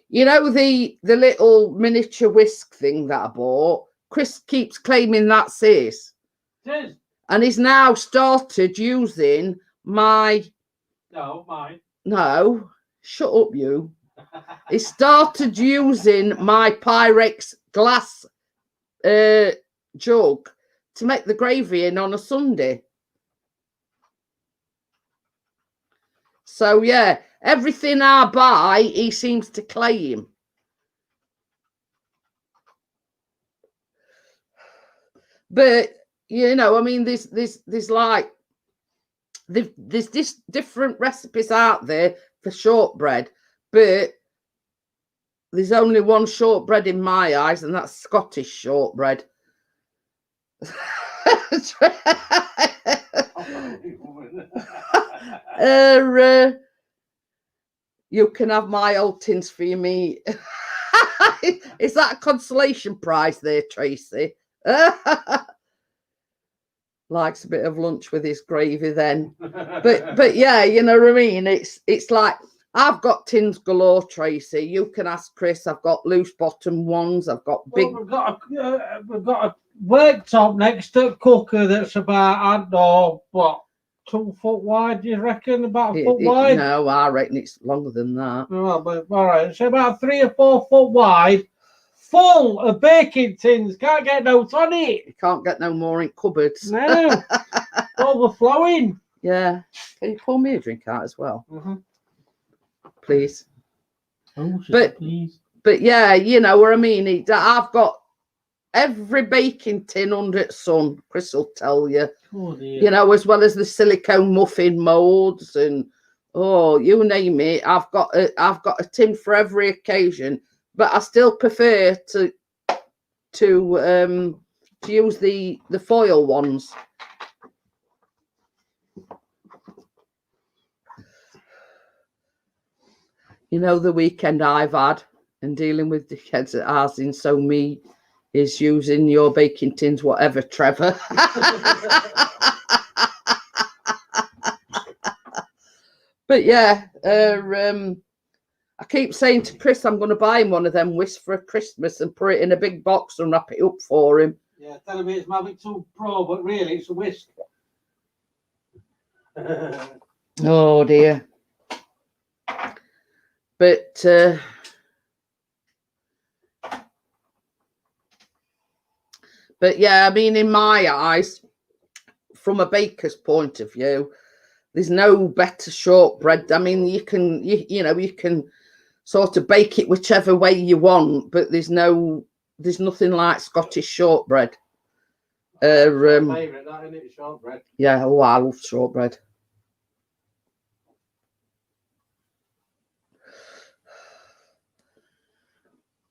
You know the little miniature whisk thing that I bought. Chris keeps claiming that's his. It is. And he's now started using my. No, mine. No, shut up, you. He started using my Pyrex glass jug to make the gravy in on a Sunday. So, yeah, everything I buy, he seems to claim. But, you know, I mean, there's like, there's this different recipes out there for shortbread, but there's only one shortbread in my eyes, and that's Scottish shortbread. You can have my old tins for your meat. Is that a consolation prize there, Tracy? Likes a bit of lunch with his gravy then. But yeah, you know what I mean? It's like I've got tins galore, Tracy. You can ask Chris. I've got loose bottom ones. I've got big. Well, we've got a worktop next to the cooker that's about, I don't know, what, 2 foot wide, do you reckon? About a foot wide? No, I reckon it's longer than that. Oh, but all right, it's about 3 or 4 foot wide, full of baking tins. Can't get no on it. You can't get no more in cupboards. No, overflowing. Yeah. Can you pour me a drink out as well? Mm-hmm. Please. Oh, please. But yeah, you know what I mean. I've got every baking tin under the sun. Chris will tell you. Oh, dear. You know, as well as the silicone muffin molds and you name it. I've got a tin for every occasion. But I still prefer to use the foil ones. You know, the weekend I've had and dealing with the kids at ours in So Me is using your baking tins, whatever, Trevor. But yeah, I keep saying to Chris, I'm going to buy him one of them whisks for Christmas and put it in a big box and wrap it up for him. Yeah, tell him it's Mavic 2 Pro, but really it's a whisk. Oh dear. But yeah, I mean, in my eyes, from a baker's point of view, there's no better shortbread. I mean, you can sort of bake it whichever way you want, but there's nothing like Scottish shortbread. Favourite, that, isn't it? Shortbread. Yeah, oh, I love shortbread.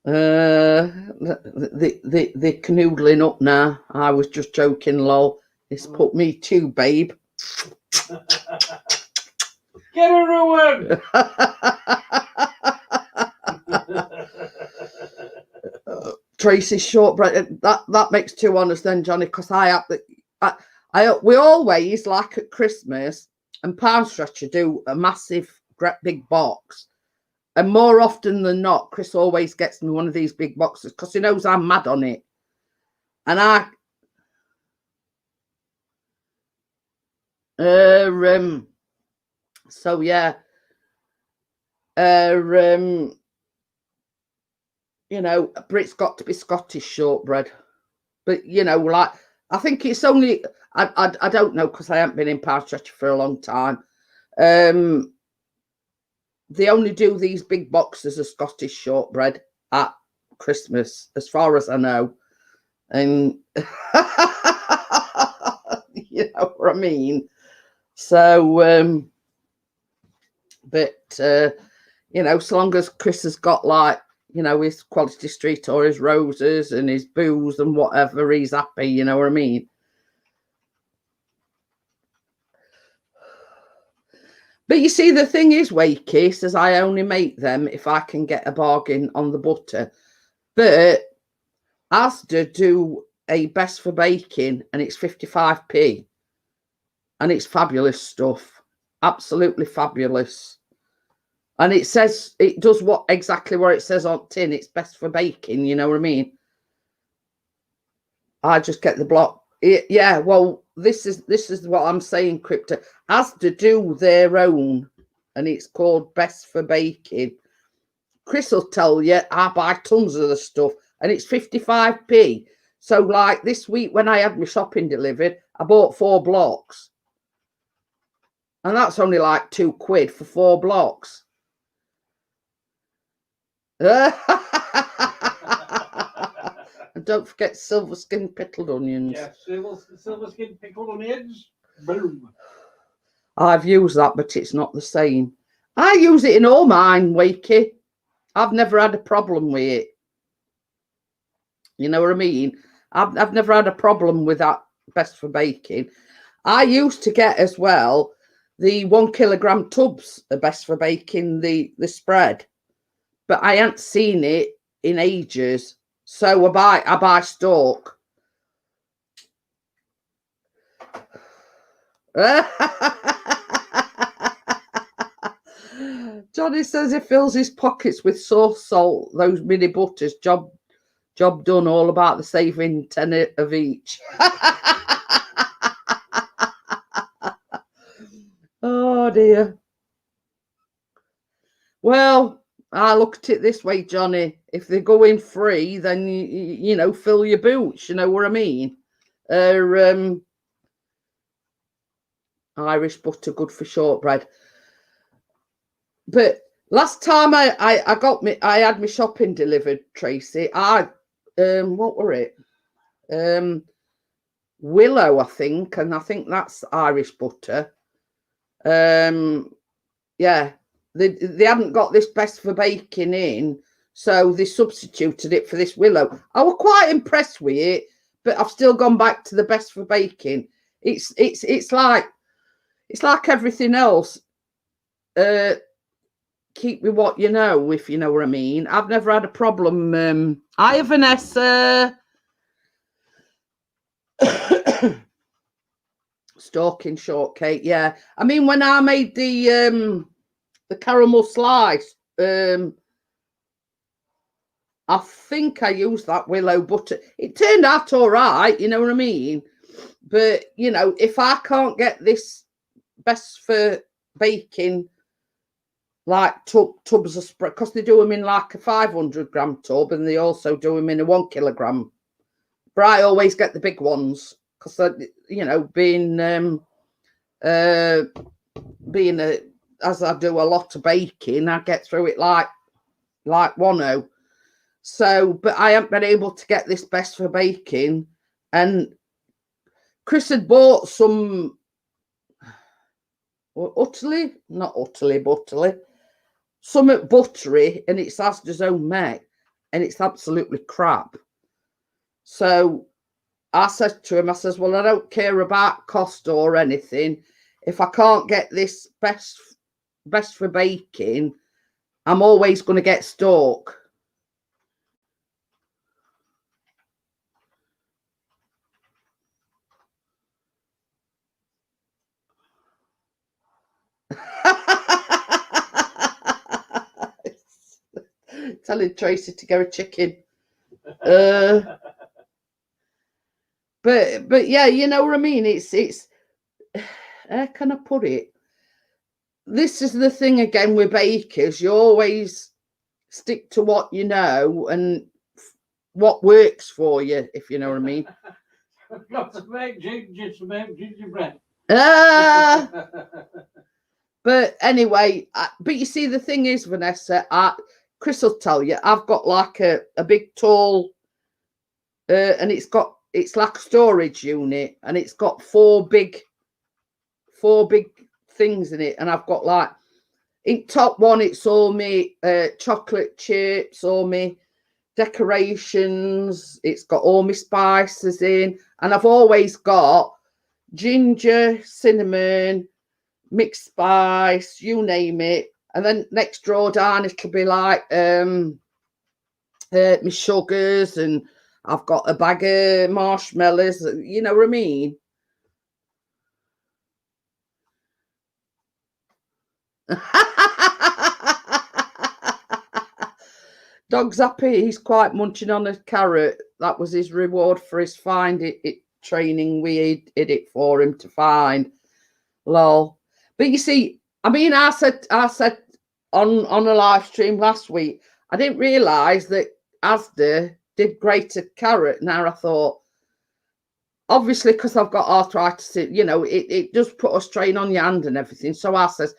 The canoodling up now. I was just joking, lol. It's put me too, babe. Get a ruin. Tracy's shortbread. That makes 2 honest then, Johnny, because we always, like at Christmas and Pound Stretcher, do a massive big box. And more often than not, Chris always gets me one of these big boxes because he knows I'm mad on it. And so yeah, You know, but it's got to be Scottish shortbread. But you know, like I think it's only I don't know because I haven't been in Partridge for a long time. They only do these big boxes of Scottish shortbread at Christmas, as far as I know. And you know what I mean? So, but you know, so long as Chris has got like, you know, his Quality Street or his roses and his booze and whatever, he's happy, you know what I mean? But you see, the thing is, Wakey says I only make them if I can get a bargain on the butter. But Asda do a best for baking and it's 55p. And it's fabulous stuff. Absolutely fabulous. And it says, it does what exactly what it says on tin. It's best for baking, you know what I mean? I just get the block. Yeah, well, this is what I'm saying, Crypto. Asda do their own, and it's called Best for Baking. Chris will tell you I buy tons of the stuff, and it's 55p. So, like this week when I had my shopping delivered, I bought 4 blocks. And that's only like £2 for 4 blocks. And don't forget silver skin pickled onions. Yeah, silver skin pickled onions. Boom. I've used that, but it's not the same. I use it in all mine, Wakey. I've never had a problem with it. You know what I mean? I've never had a problem with that best for baking. I used to get as well the 1 kilogram tubs are best for baking the spread, but I ain't seen it in ages. So I buy stock. Johnny says he fills his pockets with sauce salt, those mini butters. Job done, all about the saving 10 of each. Oh dear. Well, I look at it this way, Johnny. If they're going free, then you know, fill your boots. You know what I mean? Irish butter, good for shortbread. But last time I had my shopping delivered, Tracy. What were it? Willow, I think, and I think that's Irish butter. Yeah, they hadn't got this best for baking in, so they substituted it for this Willow. I was quite impressed with it, but I've still gone back to the best for baking. It's like everything else. Keep with what you know, if you know what I mean. I've never had a problem. I have Vanessa. Stalking shortcake, yeah. I mean, when I made the caramel slice, I think I used that Willow butter. It turned out all right, you know what I mean? But, you know, if I can't get this best for baking, like tubs of spread, because they do them in like a 500-gram tub, and they also do them in a 1 kilogram. But I always get the big ones because, you know, being as I do a lot of baking, I get through it like one-o. So, but I haven't been able to get this best for baking, and Chris had bought some not utterly buttery, something buttery, and it's Asda's own make, and it's absolutely crap. So I said to him, I says, well, I don't care about cost or anything. If I can't get this best for baking, I'm always going to get stock. Telling Tracy to get a chicken. But yeah, you know what I mean? It's how can I put it? this is the thing again with bakers. You always stick to what you know and what works for you, if you know what I mean. Got to make ginger to make gingerbread. But anyway, but you see, the thing is, Vanessa, Chris will tell you, I've got like a big tall, and it's like a storage unit, and it's got four big things in it, and I've got like in top one, it's all me chocolate chips, all me decorations, it's got all my spices in, and I've always got ginger, cinnamon, mixed spice, you name it. And then next drawer down, it'll be like my sugars, and I've got a bag of marshmallows, you know what I mean. Dog's happy. He's quite munching on a carrot. That was his reward for his find it training. We did it for him to find. Lol. But you see, I mean, I said on a live stream last week, I didn't realise that Asda did grated carrot. Now I thought, obviously, because I've got arthritis, you know, it does put a strain on your hand and everything. So I says,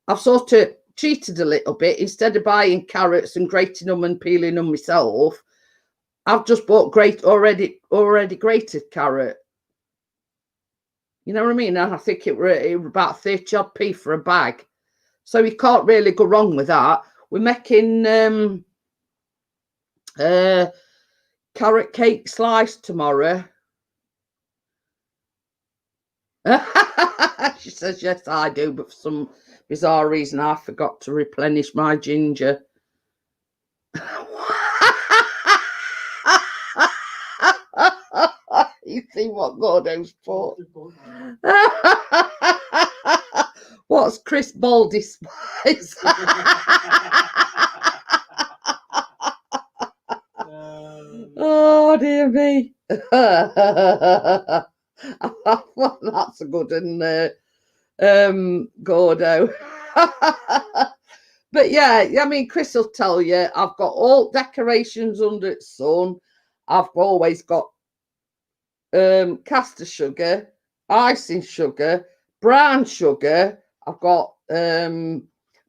I've sort of cheated a little bit. Instead of buying carrots and grating them and peeling them myself, I've just bought already grated carrot. You know what I mean? And I think it were about 30 odd p for a bag. So you can't really go wrong with that. We're making carrot cake slice tomorrow. She says, yes, I do. But for some bizarre reason, I forgot to replenish my ginger. You see what Gordo's for? What's Chris Baldy Spice? Oh dear me. Well, that's a good one, Gordo. But yeah, I mean, Chris will tell you, I've got all decorations under the sun. I've always got caster sugar, icing sugar, brown sugar. I've got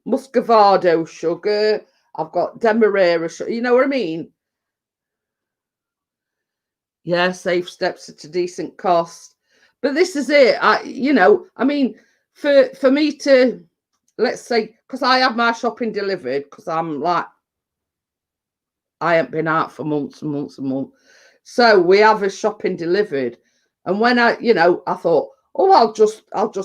muscovado sugar. I've got demerara sugar. You know what I mean? Yeah, safe steps at a decent cost. But this is it. You know, I mean, for me to, let's say, because I have my shopping delivered, because I'm like, I haven't been out for months and months and months. So we have a shopping delivered. And when I thought, oh, I'll just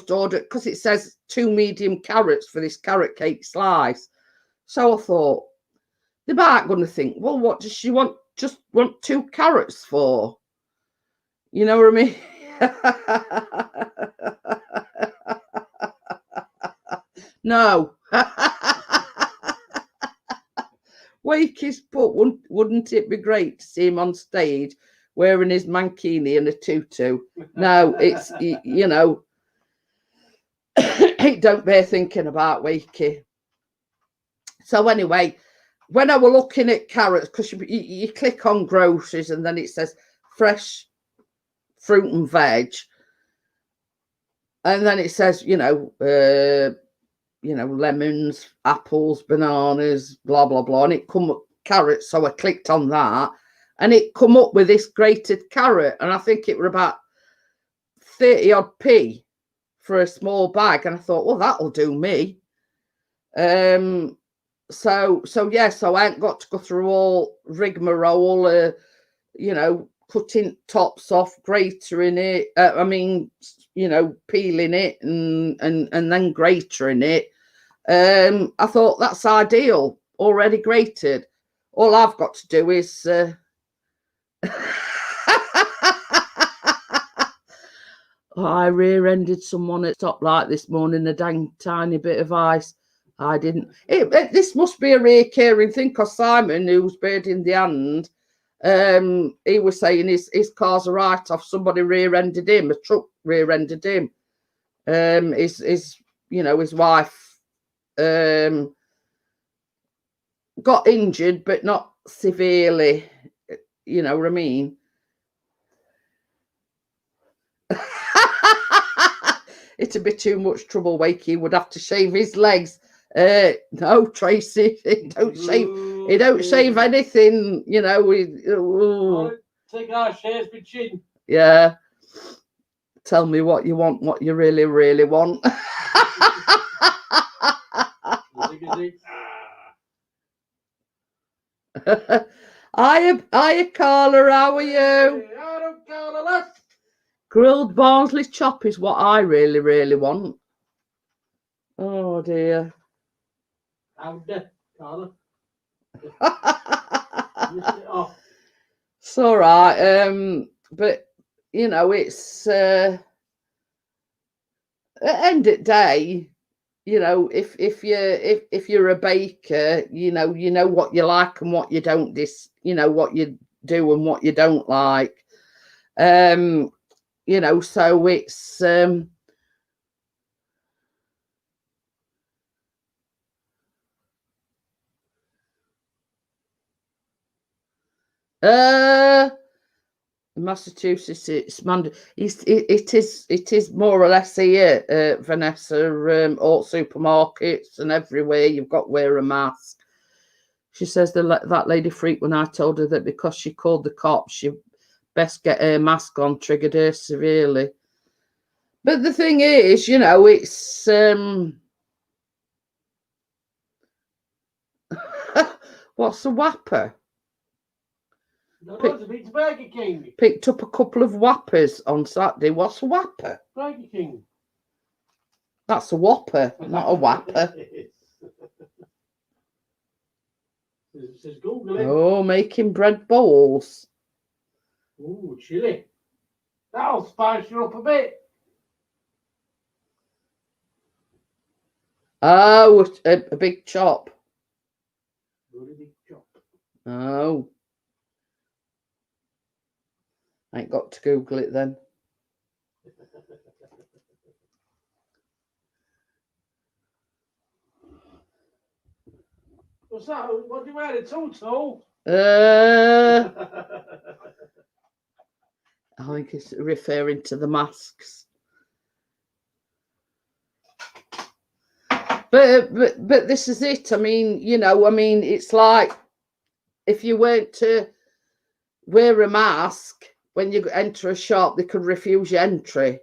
order it, because it says 2 medium carrots for this carrot cake slice. So I thought, they might going to think, well, what does she want? Just want 2 carrots for? You know what I mean? No. Wakey's put, wouldn't it be great to see him on stage wearing his mankini and a tutu? No, it's, you know, it don't bear thinking about Wakey. So anyway, when I were looking at carrots, because you click on groceries and then it says fresh fruit and veg, and then it says, you know, lemons, apples, bananas, blah blah blah, and it come up carrots. So I clicked on that, and it come up with this grated carrot, and I think it were about 30 odd p for a small bag, and I thought, well, that'll do me. So yeah, so I ain't got to go through all rigmarole, you know, cutting tops off, gratering it. I mean, you know, peeling it and then gratering it. I thought that's ideal, already grated. All I've got to do is I rear-ended someone at stoplight this morning, a dang tiny bit of ice. I didn't. This must be a recurring thing, because Simon, who's bird in the hand, he was saying his car's a write-off. Somebody rear-ended him. A truck rear-ended him. His wife got injured, but not severely. You know what I mean? It'd be too much trouble. Wakey would have to shave his legs. No, Tracy, he don't shave anything. You know, Take our shares with chin. yeah. Tell me what you want, what you really, really want. Hiya, Carla, how are you? Grilled Barnsley chop is what I really, really want. Oh dear. Carla. It's all right. But you know, it's at the end of the day, you know, if you're a baker, you know what you like and what you don't you know what you do and what you don't like. You know, so it's Massachusetts, it's Monday. It is more or less here, Vanessa. All supermarkets and everywhere you've got to wear a mask. She says that lady freaked when I told her that because she called the cops, she best get her mask on, triggered her severely. But the thing is, you know, it's what's a whapper? Burger King. Picked up a couple of whappers on Saturday. What's a whapper? Burger King. That's a whopper, not a whapper. Says Google it. Oh, making bread bowls. Ooh, chili. That'll spice you up a bit. Oh, a big chop. Really big chop. Oh. I ain't got to Google it then. What's that? What do you wear? A tutu? I think it's referring to the masks. But this is it. I mean, you know, it's like if you weren't to wear a mask when you enter a shop, they could refuse your entry.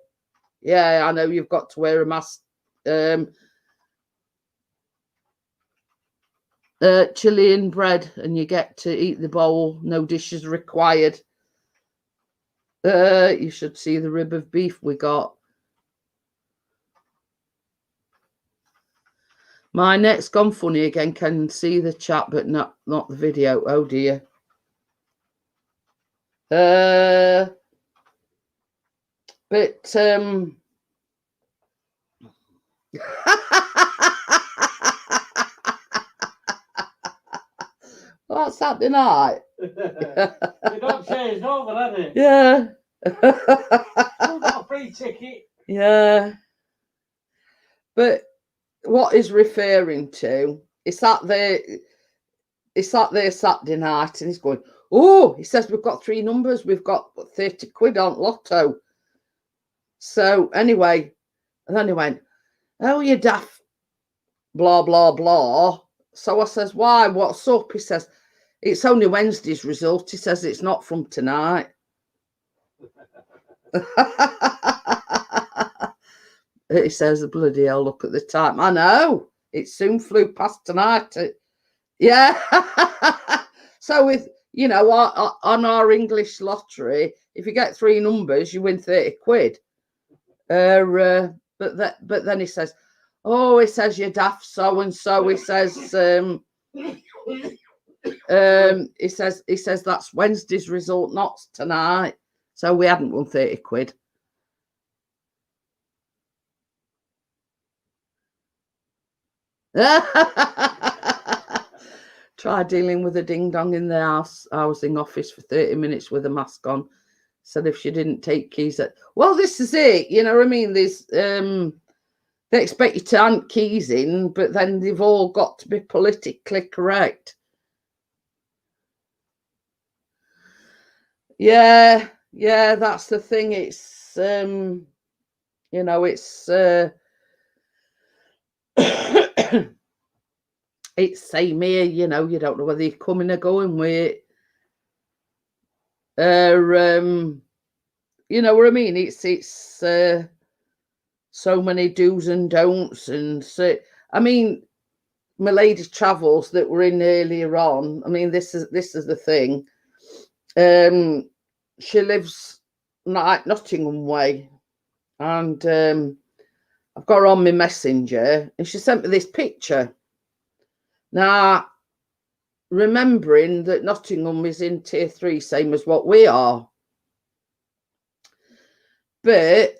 Yeah, I know you've got to wear a mask. Chili and bread, and you get to eat the bowl. No dishes required. You should see the rib of beef we got. My net's gone funny again. Can see the chat, but not the video. Oh dear. But what's Saturday night? You don't say it's over, have it? Yeah. Still got a free ticket. Yeah. But what is referring to? It's that there Saturday night, and he's going, oh, he says we've got 3 numbers. We've got 30 quid on lotto. So anyway, and then he went, oh, you daft, blah, blah, blah. So I says, why? What's up? He says, it's only Wednesday's result. He says, it's not from tonight. He says, bloody hell, look at the time. I know. It soon flew past tonight. Yeah. So with, you know, on our English lottery, if you get 3 numbers, you win 30 quid. But then he says, oh, he says you're daft so and so. He says, he says that's Wednesday's result, not tonight. So we hadn't won 30 quid. Try dealing with a ding dong in the housing office for 30 minutes with a mask on. Said if she didn't take keys, well, this is it. You know what I mean? There's they they expect you to hand keys in, but then they've all got to be politically correct. Yeah, that's the thing. It's you know, it's it's same here, you know, you don't know whether you're coming or going with you know what I mean? It's so many do's and don'ts, and so I mean, my lady's travels that were in earlier on. I mean, this is the thing. She lives like Nottingham way, and I've got her on my messenger, and she sent me this picture. Now, remembering that Nottingham is in tier 3, same as what we are, but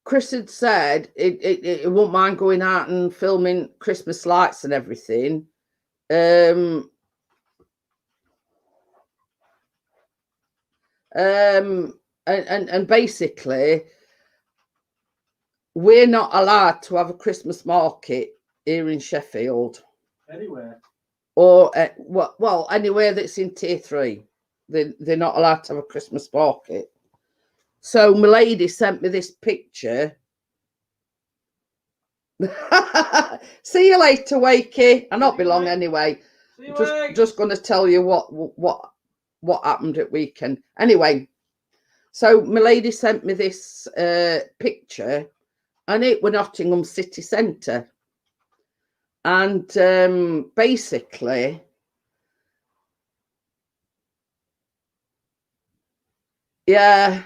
Chris had said it won't mind going out and filming Christmas lights and everything. And basically, we're not allowed to have a Christmas market here in Sheffield. Anywhere. Or well, anywhere that's in tier 3, they're not allowed to have a Christmas market. So my lady sent me this picture. See you later, Wakey. I'll not be long anyway. Just going to tell you what happened at weekend. Anyway, so my lady sent me this picture, and it was Nottingham city centre. And basically, yeah,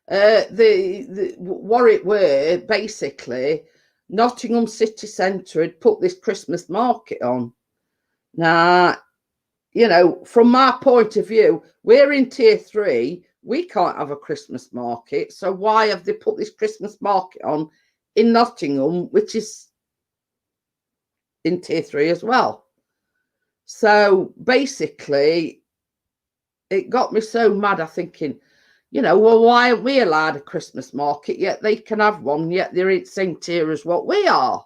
the what it were, basically, Nottingham city centre had put this Christmas market on. Now, you know, from my point of view, we're in tier 3. We can't have a Christmas market. So why have they put this Christmas market on in Nottingham, which is in tier 3 as well? So basically, it got me so mad. I'm thinking, you know, well, why aren't we allowed a Christmas market? Yet they can have one, yet they're in the same tier as what we are.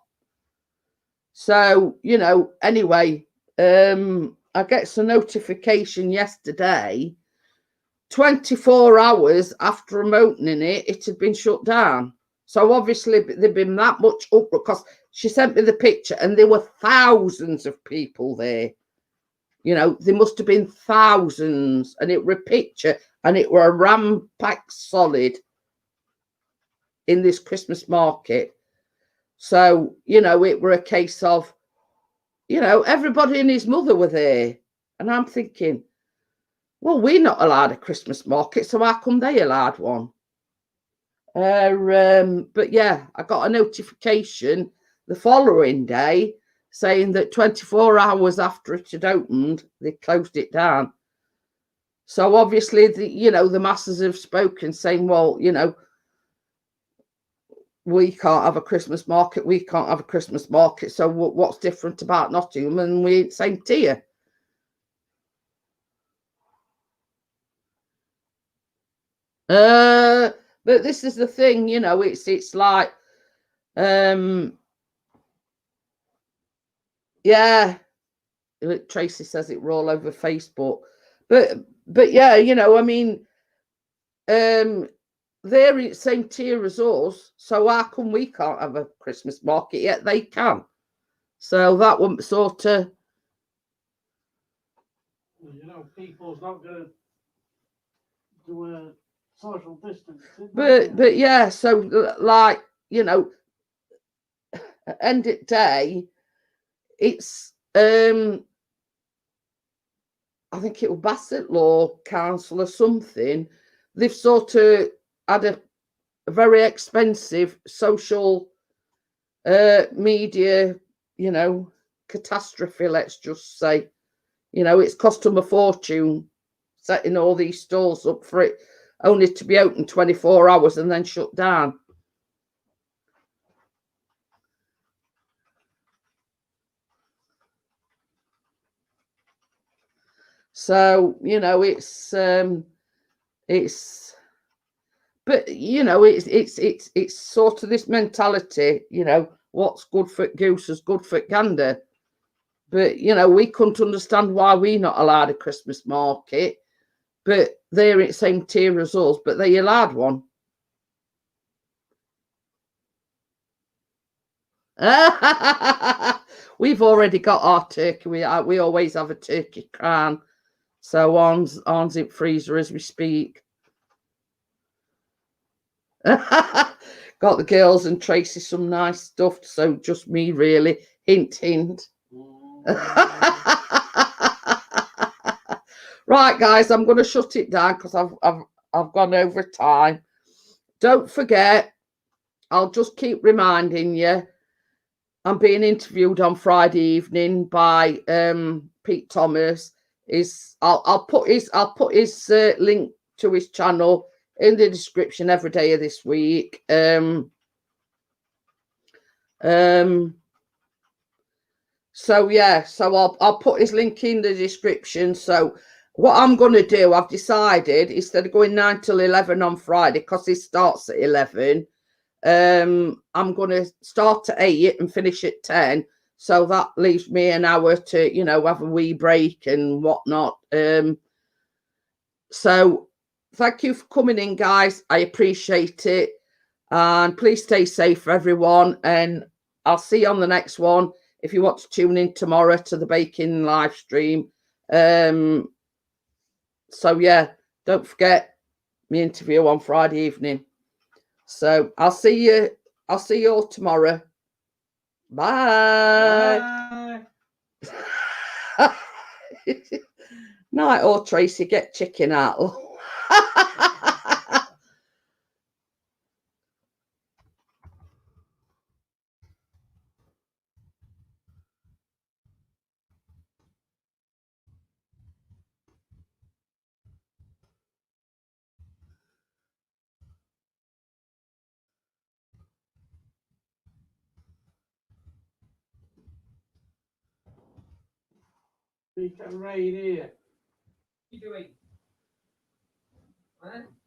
So, you know, anyway, I get some notification yesterday, 24 hours after I'm opening it, it had been shut down. So obviously there'd been that much uproar, because she sent me the picture and there were thousands of people there. You know, there must have been thousands, and it were a picture, and it were a ram-packed solid in this Christmas market. So, you know, it were a case of, you know, everybody and his mother were there. And I'm thinking, well, we're not allowed a Christmas market, so how come they allowed one? But yeah, I got a notification the following day saying that 24 hours after it had opened, they closed it down. So obviously, the masses have spoken, saying, well, you know, we can't have a Christmas market. We can't have a Christmas market. So what's different about Nottingham? And we ain't same tier. But this is the thing, you know, it's like, yeah, Tracy says it were all over Facebook, but yeah, you know, I mean, they're in the same tier as us, so how come we can't have a Christmas market yet they can? So that one sort of, you know, people's not going to do a social distancing. but yeah, so like, you know, end of day, it's I think it was Bassett Law Council or something. They've sort of had a very expensive social media, you know, catastrophe, let's just say. You know, it's cost them a fortune setting all these stores up for it only to be open 24 hours and then shut down. So, you know, it's but you know, it's sort of this mentality, you know, what's good for goose is good for gander. But you know, we couldn't understand why we're not allowed a Christmas market, but they're in the same tier as us, but they allowed one. We've already got our turkey. We always have a turkey crown. So on's in freezer as we speak. Got the girls and Tracy some nice stuff. So just me really. Hint, hint. Right, guys, I'm going to shut it down because I've gone over time. Don't forget, I'll just keep reminding you, I'm being interviewed on Friday evening by Pete Thomas. I'll put his link to his channel in the description every day of this week. So yeah, so I'll put his link in the description. So what I'm going to do, I've decided, instead of going 9 till 11 on Friday, because it starts at 11, I'm going to start at 8 and finish at 10. So that leaves me an hour to, you know, have a wee break and whatnot. So thank you for coming in, guys. I appreciate it. And please stay safe, everyone. And I'll see you on the next one. If you want to tune in tomorrow to the baking live stream. So yeah, don't forget my interview on Friday evening. So I'll see you all tomorrow. Bye. Bye. Night all, Tracy, get chicken out. You can right here. What are you doing? What?